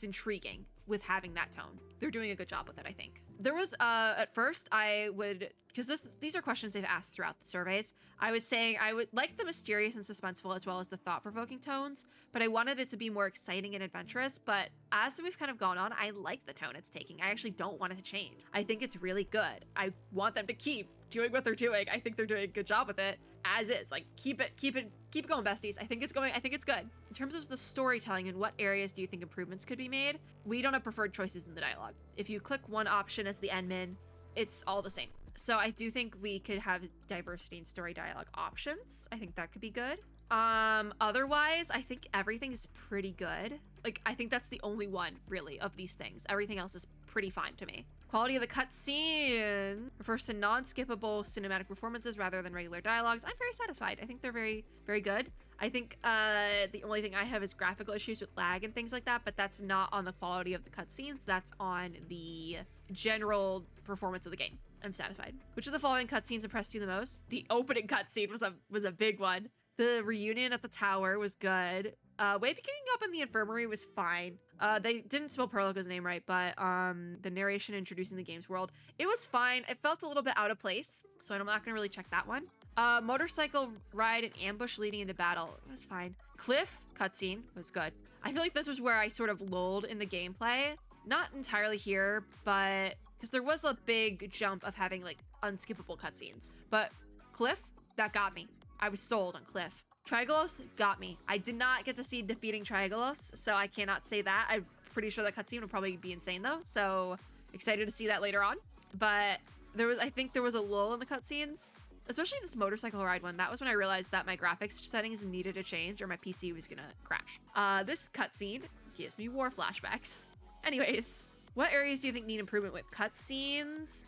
intriguing with having that tone. They're doing a good job with it, I think. There was, at first because these are questions they've asked throughout the surveys. I was saying I would like the mysterious and suspenseful as well as the thought-provoking tones, but I wanted it to be more exciting and adventurous. But as we've kind of gone on, I like the tone it's taking. I actually don't want it to change. I think it's really good. I want them to keep doing what they're doing. I think they're doing a good job with it as is. Like, keep going, besties. I think it's good. In terms of the storytelling, in what areas do you think improvements could be made? We don't have preferred choices in the dialogue. If you click one option as the admin, it's all the same. So I do think we could have diversity in story dialogue options. I think that could be good. Otherwise, I think everything is pretty good. Like, I think that's the only one, really, of these things. Everything else is pretty fine to me. Quality of the cutscene refers to non-skippable cinematic performances rather than regular dialogues. I'm very satisfied. I think they're very, very good. I think the only thing I have is graphical issues with lag and things like that, but that's not on the quality of the cutscenes. That's on the general performance of the game. I'm satisfied. Which of the following cutscenes impressed you the most? The opening cutscene was a big one. The reunion at the tower was good. Waking up in the infirmary was fine. They didn't spell Perlica's name right, but the narration introducing the game's world, it was fine. It felt a little bit out of place, so I'm not gonna really check that one. Motorcycle ride and ambush leading into battle, it was fine. Cliff cutscene was good. I feel like this was where I sort of lulled in the gameplay. Not entirely here, but because there was a big jump of having like unskippable cutscenes. But Cliff, that got me. I was sold on Cliff. Trigolos got me. I did not get to see defeating Trigolos, so I cannot say that. I'm pretty sure that cutscene would probably be insane though, so excited to see that later on. But I think there was a lull in the cutscenes, especially this motorcycle ride one. That was when I realized that my graphics settings needed to change or my PC was gonna crash. This cutscene gives me war flashbacks. Anyways, what areas do you think need improvement with cutscenes?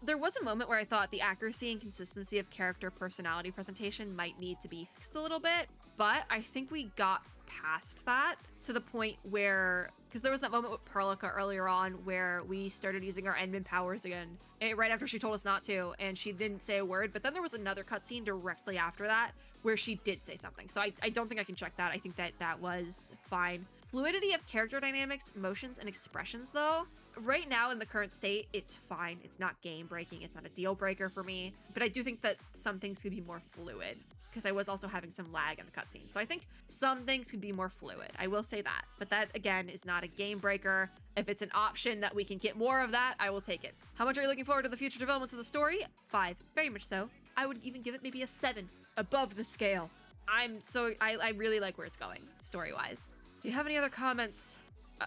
There was a moment where I thought the accuracy and consistency of character personality presentation might need to be fixed a little bit, but I think we got past that to the point where, because there was that moment with Perlica earlier on where we started using our admin powers again, right after she told us not to, and she didn't say a word, but then there was another cutscene directly after that where she did say something. So I don't think I can check that. I think that was fine. Fluidity of character dynamics, motions, and expressions though, right now in the current state, it's fine. It's not game breaking. It's not a deal breaker for me, but I do think that some things could be more fluid because I was also having some lag in the cutscene. So I think some things could be more fluid. I will say that, but that again is not a game breaker. If it's an option that we can get more of that, I will take it. How much are you looking forward to the future developments of the story? 5, very much so. I would even give it maybe a 7, above the scale. I really like where it's going story-wise. Do you have any other comments?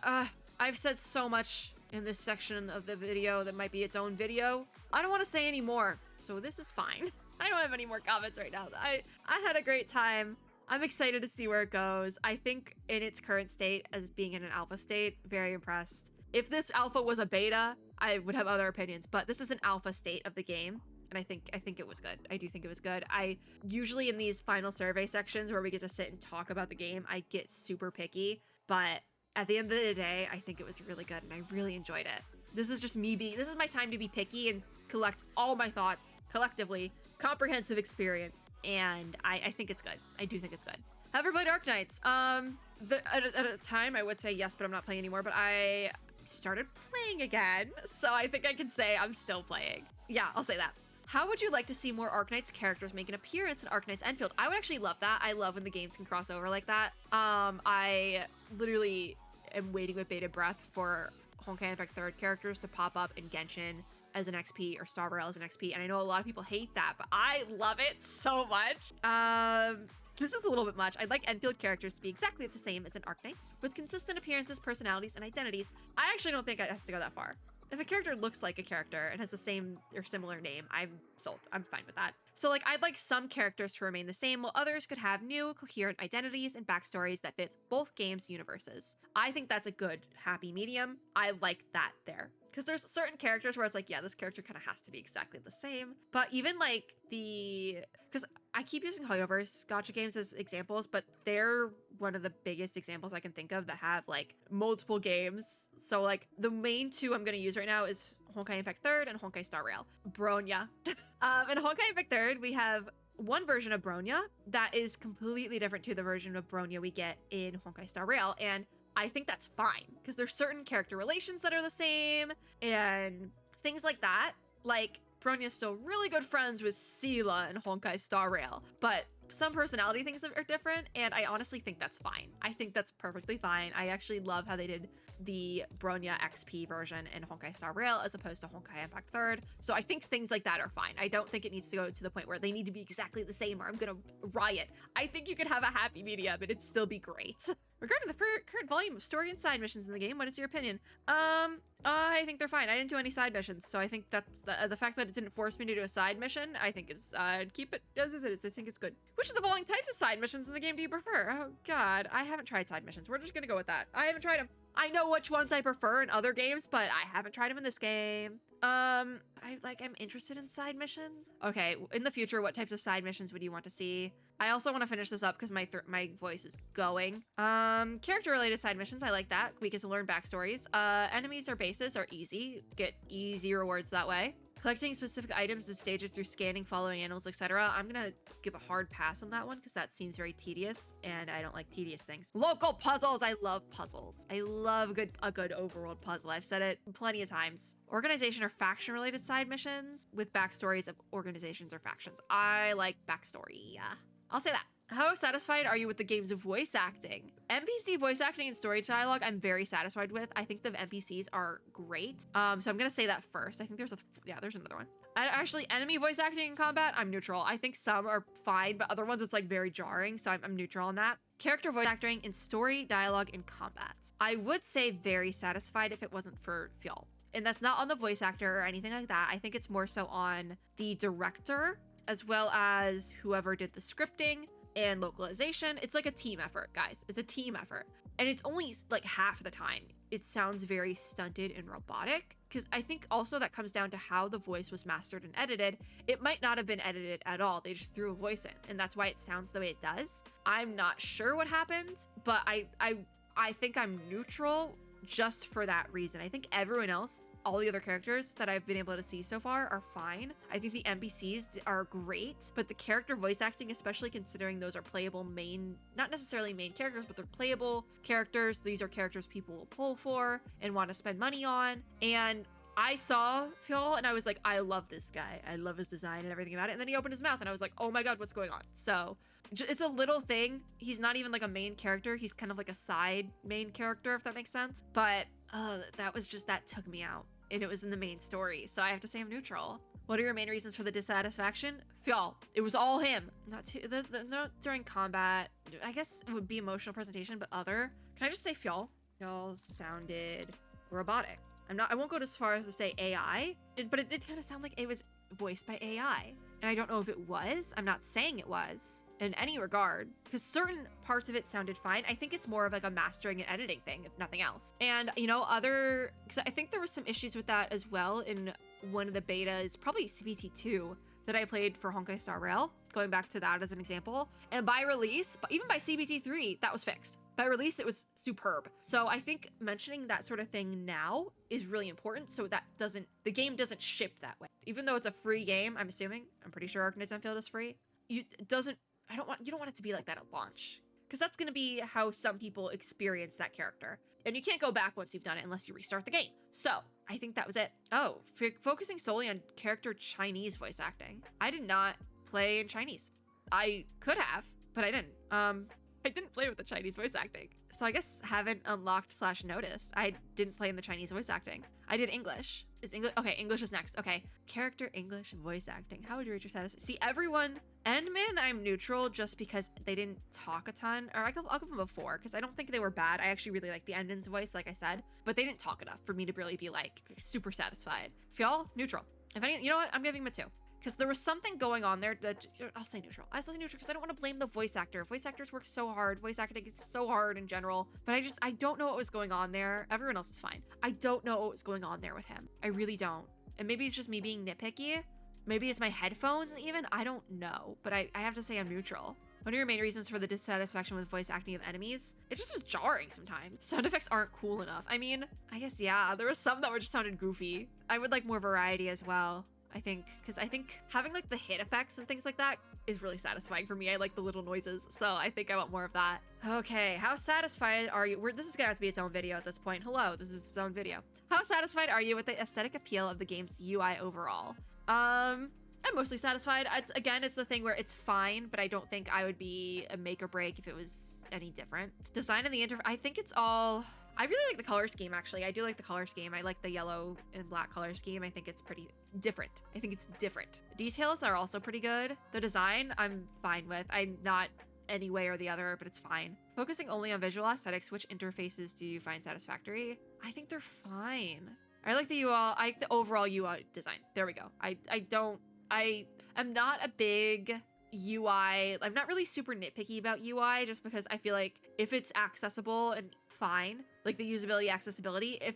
I've said so much in this section of the video that might be its own video. I don't want to say any more, so this is fine. I don't have any more comments right now. I had a great time. I'm excited to see where it goes. I think in its current state, as being in an alpha state, very impressed. If this alpha was a beta, I would have other opinions, but this is an alpha state of the game. And I think it was good. I do think it was good. I usually in these final survey sections where we get to sit and talk about the game, I get super picky, but at the end of the day, I think it was really good and I really enjoyed it. This is just this is my time to be picky and collect all my thoughts collectively, comprehensive experience. And I think it's good. I do think it's good. Have you ever played Arknights? At a time I would say yes, but I'm not playing anymore, but I started playing again. So I think I can say I'm still playing. Yeah, I'll say that. How would you like to see more Arknights characters make an appearance in Arknights Endfield? I would actually love that. I love when the games can cross over like that. I literally am waiting with bated breath for Honkai Impact 3rd characters to pop up in Genshin as an XP or Star Rail as an XP. And I know a lot of people hate that, but I love it so much. This is a little bit much. I'd like Endfield characters to be exactly the same as in Arknights, with consistent appearances, personalities, and identities. I actually don't think it has to go that far. If a character looks like a character and has the same or similar name, I'm sold. I'm fine with that. So like, I'd like some characters to remain the same while others could have new, coherent identities and backstories that fit both games' universes. I think that's a good, happy medium. I like that there. Because there's certain characters where it's like, yeah, this character kind of has to be exactly the same. But even like because I keep using Hoyoverse gacha games as examples, but they're one of the biggest examples I can think of that have like multiple games. So like the main two I'm going to use right now is Honkai Impact 3rd and Honkai Star Rail. Bronya. In Honkai Impact 3rd, we have one version of Bronya that is completely different to the version of Bronya we get in Honkai Star Rail. And I think that's fine because there's certain character relations that are the same and things like that. Like Bronya's still really good friends with Sela in Honkai Star Rail, but some personality things are different, and I honestly think that's fine. I think that's perfectly fine. I actually love how they did the Bronya XP version in Honkai Star Rail as opposed to Honkai Impact 3rd. So I think things like that are fine. I don't think it needs to go to the point where they need to be exactly the same or I'm gonna riot. I think you could have a happy medium and it'd still be great. Regarding the current volume of story and side missions in the game, what is your opinion? I think they're fine. I didn't do any side missions, so I think that's the fact that it didn't force me to do a side mission, I think is, keep it as it is. I think it's good. Which of the following types of side missions in the game do you prefer? Oh god, I haven't tried side missions. We're just gonna go with that. I haven't tried them. I know which ones I prefer in other games, but I haven't tried them in this game. I'm interested in side missions. Okay, in the future, what types of side missions would you want to see? I also want to finish this up because my voice is going. Character-related side missions, I like that. We get to learn backstories. Enemies or bases are easy. Get easy rewards that way. Collecting specific items and stages through scanning, following animals, etc. I'm gonna give a hard pass on that one because that seems very tedious, and I don't like tedious things. Local puzzles, I love puzzles. I love a good overworld puzzle. I've said it plenty of times. Organization or faction-related side missions with backstories of organizations or factions. I like backstory. Yeah, I'll say that. How satisfied are you with the game's voice acting? NPC voice acting and story dialogue, I'm very satisfied with. I think the NPCs are great. So I'm gonna say that first. I think there's another one. Actually, enemy voice acting in combat, I'm neutral. I think some are fine, but other ones it's like very jarring, so I'm neutral on that. Character voice acting in story, dialogue, and combat. I would say very satisfied if it wasn't for Fjall. And that's not on the voice actor or anything like that. I think it's more so on the director, as well as whoever did the scripting and localization. It's like a team effort, guys. It's a team effort. And it's only like half the time it sounds very stunted and robotic, because I think also that comes down to how the voice was mastered and edited. It might not have been edited at all. They just threw a voice in, and that's why it sounds the way it does. I'm not sure what happened, but I think I'm neutral just for that reason. I think everyone else, all the other characters that I've been able to see so far, are fine. I think the NPCs are great, but the character voice acting, especially considering those are playable main, not necessarily main characters, but they're playable characters. These are characters people will pull for and want to spend money on. And I saw Phil and I was like, I love this guy. I love his design and everything about it. And then he opened his mouth and I was like, oh my God, what's going on? So it's a little thing. He's not even like a main character. He's kind of like a side main character, if that makes sense. But that took me out. And it was in the main story. So I have to say I'm neutral. What are your main reasons for the dissatisfaction? Y'all, it was all him. Not during combat. I guess it would be emotional presentation, but other. Can I just say y'all? Y'all sounded robotic. I won't go as far as to say AI, but it did kind of sound like it was voiced by AI. And I don't know if it was. I'm not saying it was in any regard, because certain parts of it sounded fine. I think it's more of like a mastering and editing thing, if nothing else. And because I think there was some issues with that as well in one of the betas, probably CBT2, that I played for Honkai Star Rail, going back to that as an example. And by release, even by CBT3, that was fixed. By release, it was superb. So I think mentioning that sort of thing now is really important, so that the game doesn't ship that way. Even though it's a free game, I'm pretty sure Arknights Endfield is free. You don't want it to be like that at launch, because that's going to be how some people experience that character. And you can't go back once you've done it unless you restart the game. So I think that was it. Oh, focusing solely on character Chinese voice acting. I did not play in Chinese. I could have, but I didn't. I didn't play with the Chinese voice acting. So I guess haven't unlocked/noticed. I didn't play in the Chinese voice acting. I did English. Is English? Okay, English is next. Okay. Character English voice acting. How would you rate your status? See, everyone, Endman, I'm neutral just because they didn't talk a ton. Or I'll give them a 4 because I don't think they were bad. I actually really like the Endman's voice, like I said, but they didn't talk enough for me to really be like super satisfied. Y'all, neutral. If any, you know what? I'm giving them a 2. Because there was something going on there that I'll say neutral. I'll say neutral because I don't want to blame the voice actor. Voice actors work so hard. Voice acting is so hard in general. But I don't know what was going on there. Everyone else is fine. I don't know what was going on there with him. I really don't. And maybe it's just me being nitpicky. Maybe it's my headphones even. I don't know. But I have to say I'm neutral. What are your main reasons for the dissatisfaction with voice acting of enemies? It just was jarring sometimes. Sound effects aren't cool enough. I mean, I guess, yeah, there was some that just sounded goofy. I would like more variety as well. I think having like the hit effects and things like that is really satisfying for me. I like the little noises, so I think I want more of that. Okay, how satisfied are you? This is gonna have to be its own video at this point. Hello, this is its own video. How satisfied are you with the aesthetic appeal of the game's UI overall? I'm mostly satisfied. Again, it's the thing where it's fine, but I don't think I would be a make or break if it was any different. Design of the interface, I think it's all... I really like the color scheme, actually. I do like the color scheme. I like the yellow and black color scheme. I think it's pretty different. I think it's different. Details are also pretty good. The design, I'm fine with. I'm not any way or the other, but it's fine. Focusing only on visual aesthetics, which interfaces do you find satisfactory? I think they're fine. I like the UI, I like the overall UI design. There we go. I am not a big UI. I'm not really super nitpicky about UI just because I feel like if it's accessible and fine, like the usability, accessibility, if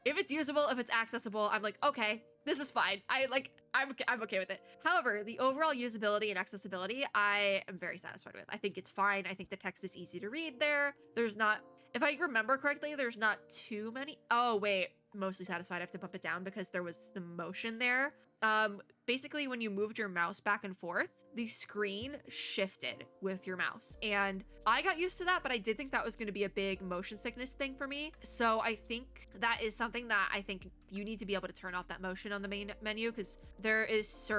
it's usable, if it's accessible, I'm like, okay, this is fine. I'm okay with it. However, the overall usability and accessibility, I am very satisfied with. I think it's fine. I think the text is easy to read there. There's not, if I remember correctly, there's not too many. Oh, wait, mostly satisfied. I have to bump it down because there was the motion there. Basically when you moved your mouse back and forth, the screen shifted with your mouse. And I got used to that, but I did think that was going to be a big motion sickness thing for me. So I think that is something that I think you need to be able to turn off that motion on the main menu, because there is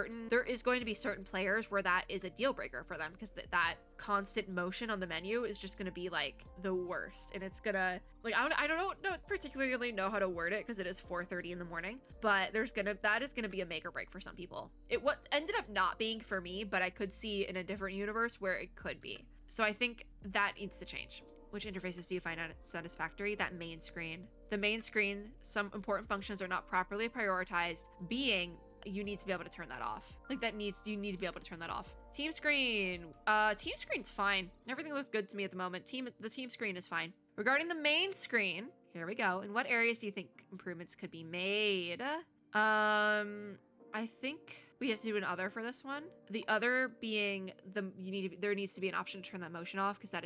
going to be certain players where that is a deal breaker for them, because that constant motion on the menu is just going to be like the worst. And it's gonna, like, I don't particularly know how to word it because it is 4:30 in the morning, but that is gonna be a make or break for some people. What ended up not being for me, but I could see in a different universe where it could be. So I think that needs to change. Which interfaces do you find unsatisfactory? That main screen. The main screen, some important functions are not properly prioritized, being you need to be able to turn that off. Like you need to be able to turn that off. Team screen. Team screen's fine. Everything looks good to me at the moment. The team screen is fine. Regarding the main screen, here we go. In what areas do you think improvements could be made? I think we have to do an other for this one. The other being there needs to be an option to turn that motion off, because that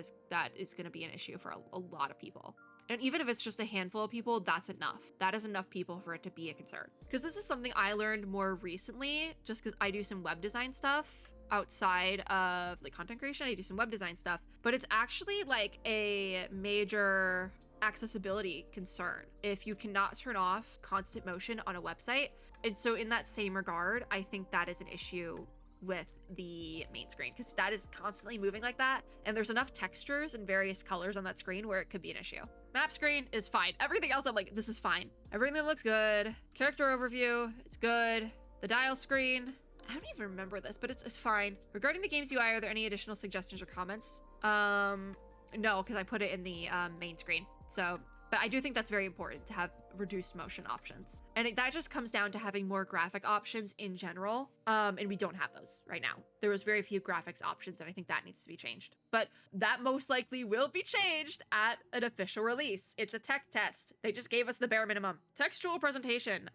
is going to be an issue for a lot of people. And even if it's just a handful of people, that's enough. That is enough people for it to be a concern. Because this is something I learned more recently, just because I do some web design stuff outside of like content creation. I do some web design stuff, but it's actually like a major accessibility concern if you cannot turn off constant motion on a website. And so in that same regard, I think that is an issue with the main screen, because that is constantly moving like that, and there's enough textures and various colors on that screen where it could be an issue. Map screen is fine. Everything else I'm like, this is fine. Everything looks good. Character overview, it's good. The dial screen, I don't even remember this, but it's fine. Regarding the game's UI, are there any additional suggestions or comments? No, because I put it in the main screen. So, but I do think that's very important to have reduced motion options. And that just comes down to having more graphic options in general. And we don't have those right now. There was very few graphics options, and I think that needs to be changed. But that most likely will be changed at an official release. It's a tech test. They just gave us the bare minimum. Textual presentation.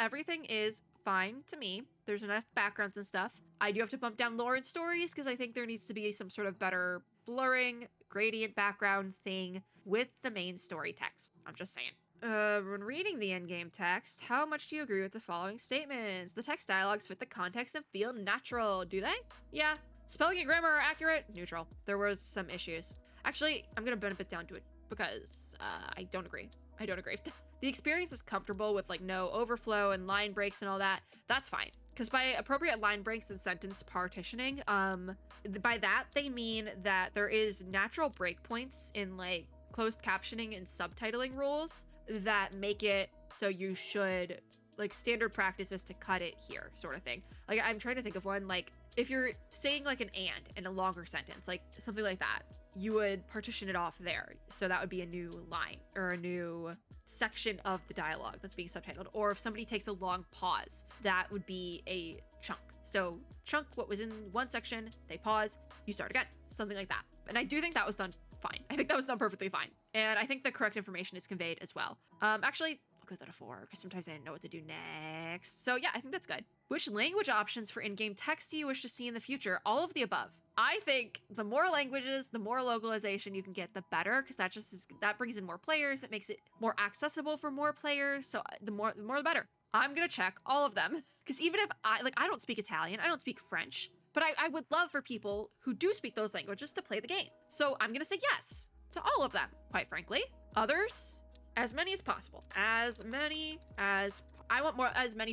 Everything is fine to me. There's enough backgrounds and stuff. I do have to bump down lore and stories, because I think there needs to be some sort of better blurring, gradient background thing with the main story text. I'm just saying. When reading the endgame text, how much do you agree with the following statements? The text dialogues fit the context and feel natural. Do they? Yeah. Spelling and grammar are accurate. Neutral. There was some issues. Actually, I'm gonna bump it down to it because I don't agree. I don't agree. The experience is comfortable with like no overflow and line breaks and all that. That's fine. Because by appropriate line breaks and sentence partitioning, by that they mean that there is natural breakpoints in like closed captioning and subtitling rules that make it so you should, like, standard practice is to cut it here, sort of thing. Like, I'm trying to think of one, like, if you're saying like an and in a longer sentence, like something like that, you would partition it off there. So that would be a new line or a new section of the dialogue that's being subtitled. Or if somebody takes a long pause, that would be a chunk. So chunk what was in one section, they pause, you start again, something like that. And I do think that was done fine. I think that was done perfectly fine. And I think the correct information is conveyed as well. Actually, I'll give that a 4 because sometimes I didn't know what to do next. So yeah, I think that's good. Which language options for in-game text do you wish to see in the future? All of the above. I think the more languages, the more localization you can get, the better, because that brings in more players. It makes it more accessible for more players. So the more the better. I'm gonna check all of them, because even if I don't speak Italian, I don't speak French, but I would love for people who do speak those languages to play the game. So I'm gonna say yes to all of them, quite frankly. Others, as many as possible. As many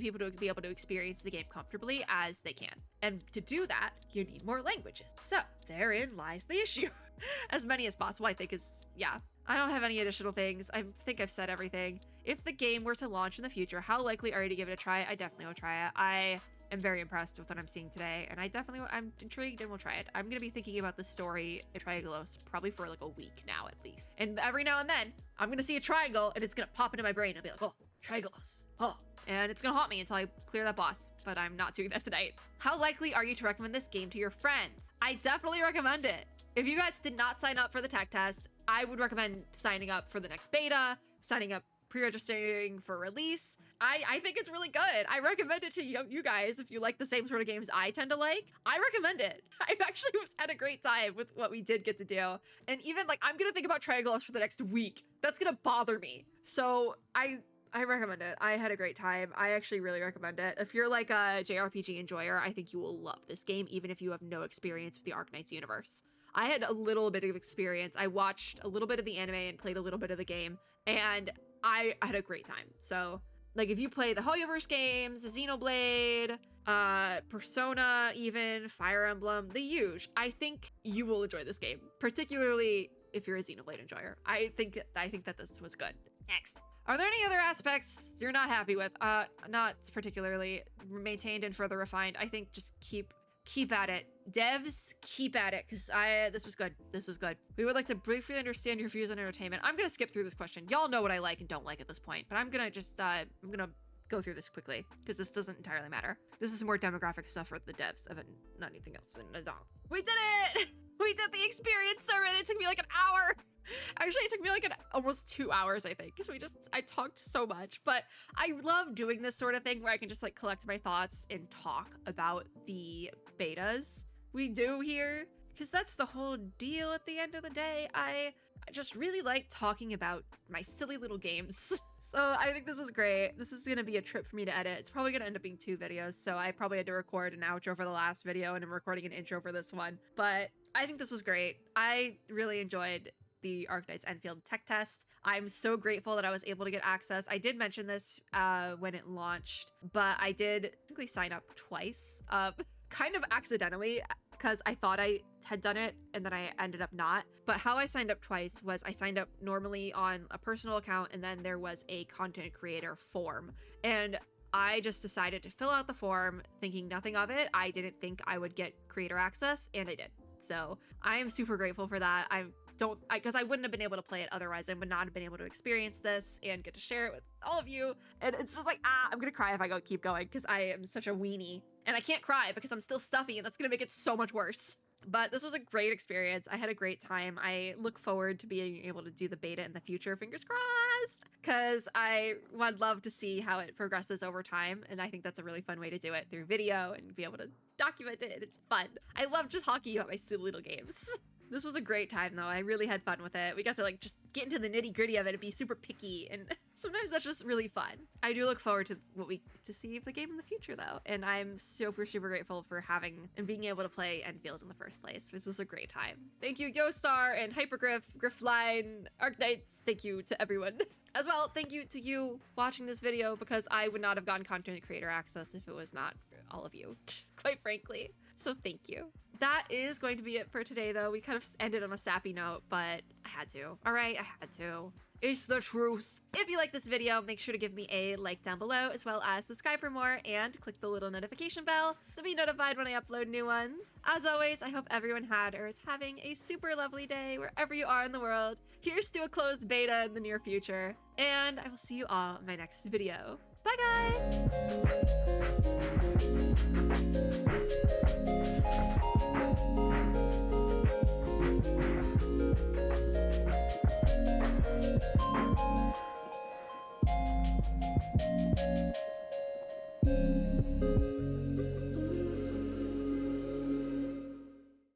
people to be able to experience the game comfortably as they can. And to do that, you need more languages. So therein lies the issue. As many as possible, I think yeah. I don't have any additional things. I think I've said everything. If the game were to launch in the future, how likely are you to give it a try? I definitely will try it. I am very impressed with what I'm seeing today, and I'm intrigued and will try it. I'm gonna be thinking about the story in Triangulos probably for like a week now at least. And every now and then, I'm gonna see a triangle and it's gonna pop into my brain. I'll be like, oh, Triangulos. Oh. And it's gonna haunt me until I clear that boss, but I'm not doing that tonight. How likely are you to recommend this game to your friends? I definitely recommend it. If you guys did not sign up for the tech test, I would recommend signing up for the next beta, signing up, pre-registering for release. I think it's really good. I recommend it to you guys if you like the same sort of games I tend to like. I recommend it. I've actually had a great time with what we did get to do. And even like, I'm gonna think about Triangulos for the next week. That's gonna bother me. So I recommend it. I had a great time. I actually really recommend it. If you're like a JRPG enjoyer, I think you will love this game, even if you have no experience with the Arknights universe. I had a little bit of experience. I watched a little bit of the anime and played a little bit of the game, and I had a great time. So, like, if you play the Hoyoverse games, Xenoblade, Persona, even Fire Emblem, the huge, I think you will enjoy this game, particularly if you're a Xenoblade enjoyer. I think that this was good. Next. Are there any other aspects you're not happy with? Not particularly. Maintained and further refined. I think just keep keep at it. Devs, keep at it, because this was good. This was good. We would like to briefly understand your views on entertainment. I'm gonna skip through this question. Y'all know what I like and don't like at this point, but I'm gonna just I'm gonna go through this quickly because this doesn't entirely matter. This is more demographic stuff for the devs of it, not anything else. We did it! We did the experience survey. It took me like an hour. Actually, it took me like almost 2 hours, I think, because I talked so much. But I love doing this sort of thing where I can just like collect my thoughts and talk about the betas we do here, because that's the whole deal at the end of the day. I just really like talking about my silly little games. So I think this is great. This is gonna be a trip for me to edit. It's probably gonna end up being 2 videos, so I probably had to record an outro for the last video and I'm recording an intro for this one. But I think this was great. I really enjoyed the Arknights Endfield tech test. I'm so grateful that I was able to get access. I did mention this when it launched, but I did technically sign up twice, kind of accidentally, because I thought I had done it and then I ended up not. But how I signed up twice was I signed up normally on a personal account, and then there was a content creator form. And I just decided to fill out the form thinking nothing of it. I didn't think I would get creator access, and I did. So I am super grateful for that. Because I wouldn't have been able to play it otherwise. I would not have been able to experience this and get to share it with all of you. And it's just like, I'm gonna cry if I keep going, because I am such a weenie. And I can't cry because I'm still stuffy, and that's gonna make it so much worse. But this was a great experience. I had a great time. I look forward to being able to do the beta in the future, fingers crossed, because I would love to see how it progresses over time. And I think that's a really fun way to do it, through video and be able to document it. It's fun. I love just talking about my silly little games. This was a great time though. I really had fun with it. We got to like just get into the nitty gritty of it and be super picky, and sometimes that's just really fun. I do look forward to what we get to see of the game in the future though. And I'm super grateful for having and being able to play Endfield in the first place. This was a great time. Thank you Yostar and Hypergriff, Griffline, Arknights. Thank you to everyone. As well, thank you to you watching this video, because I would not have gotten content creator access if it was not for all of you, quite frankly. So thank you. That is going to be it for today though. We kind of ended on a sappy note, but I had to. All right, I had to. It's the truth. If you like this video, make sure to give me a like down below, as well as subscribe for more and click the little notification bell to be notified when I upload new ones. As always, I hope everyone had or is having a super lovely day wherever you are in the world. Here's to a closed beta in the near future, and I will see you all in my next video. Bye guys!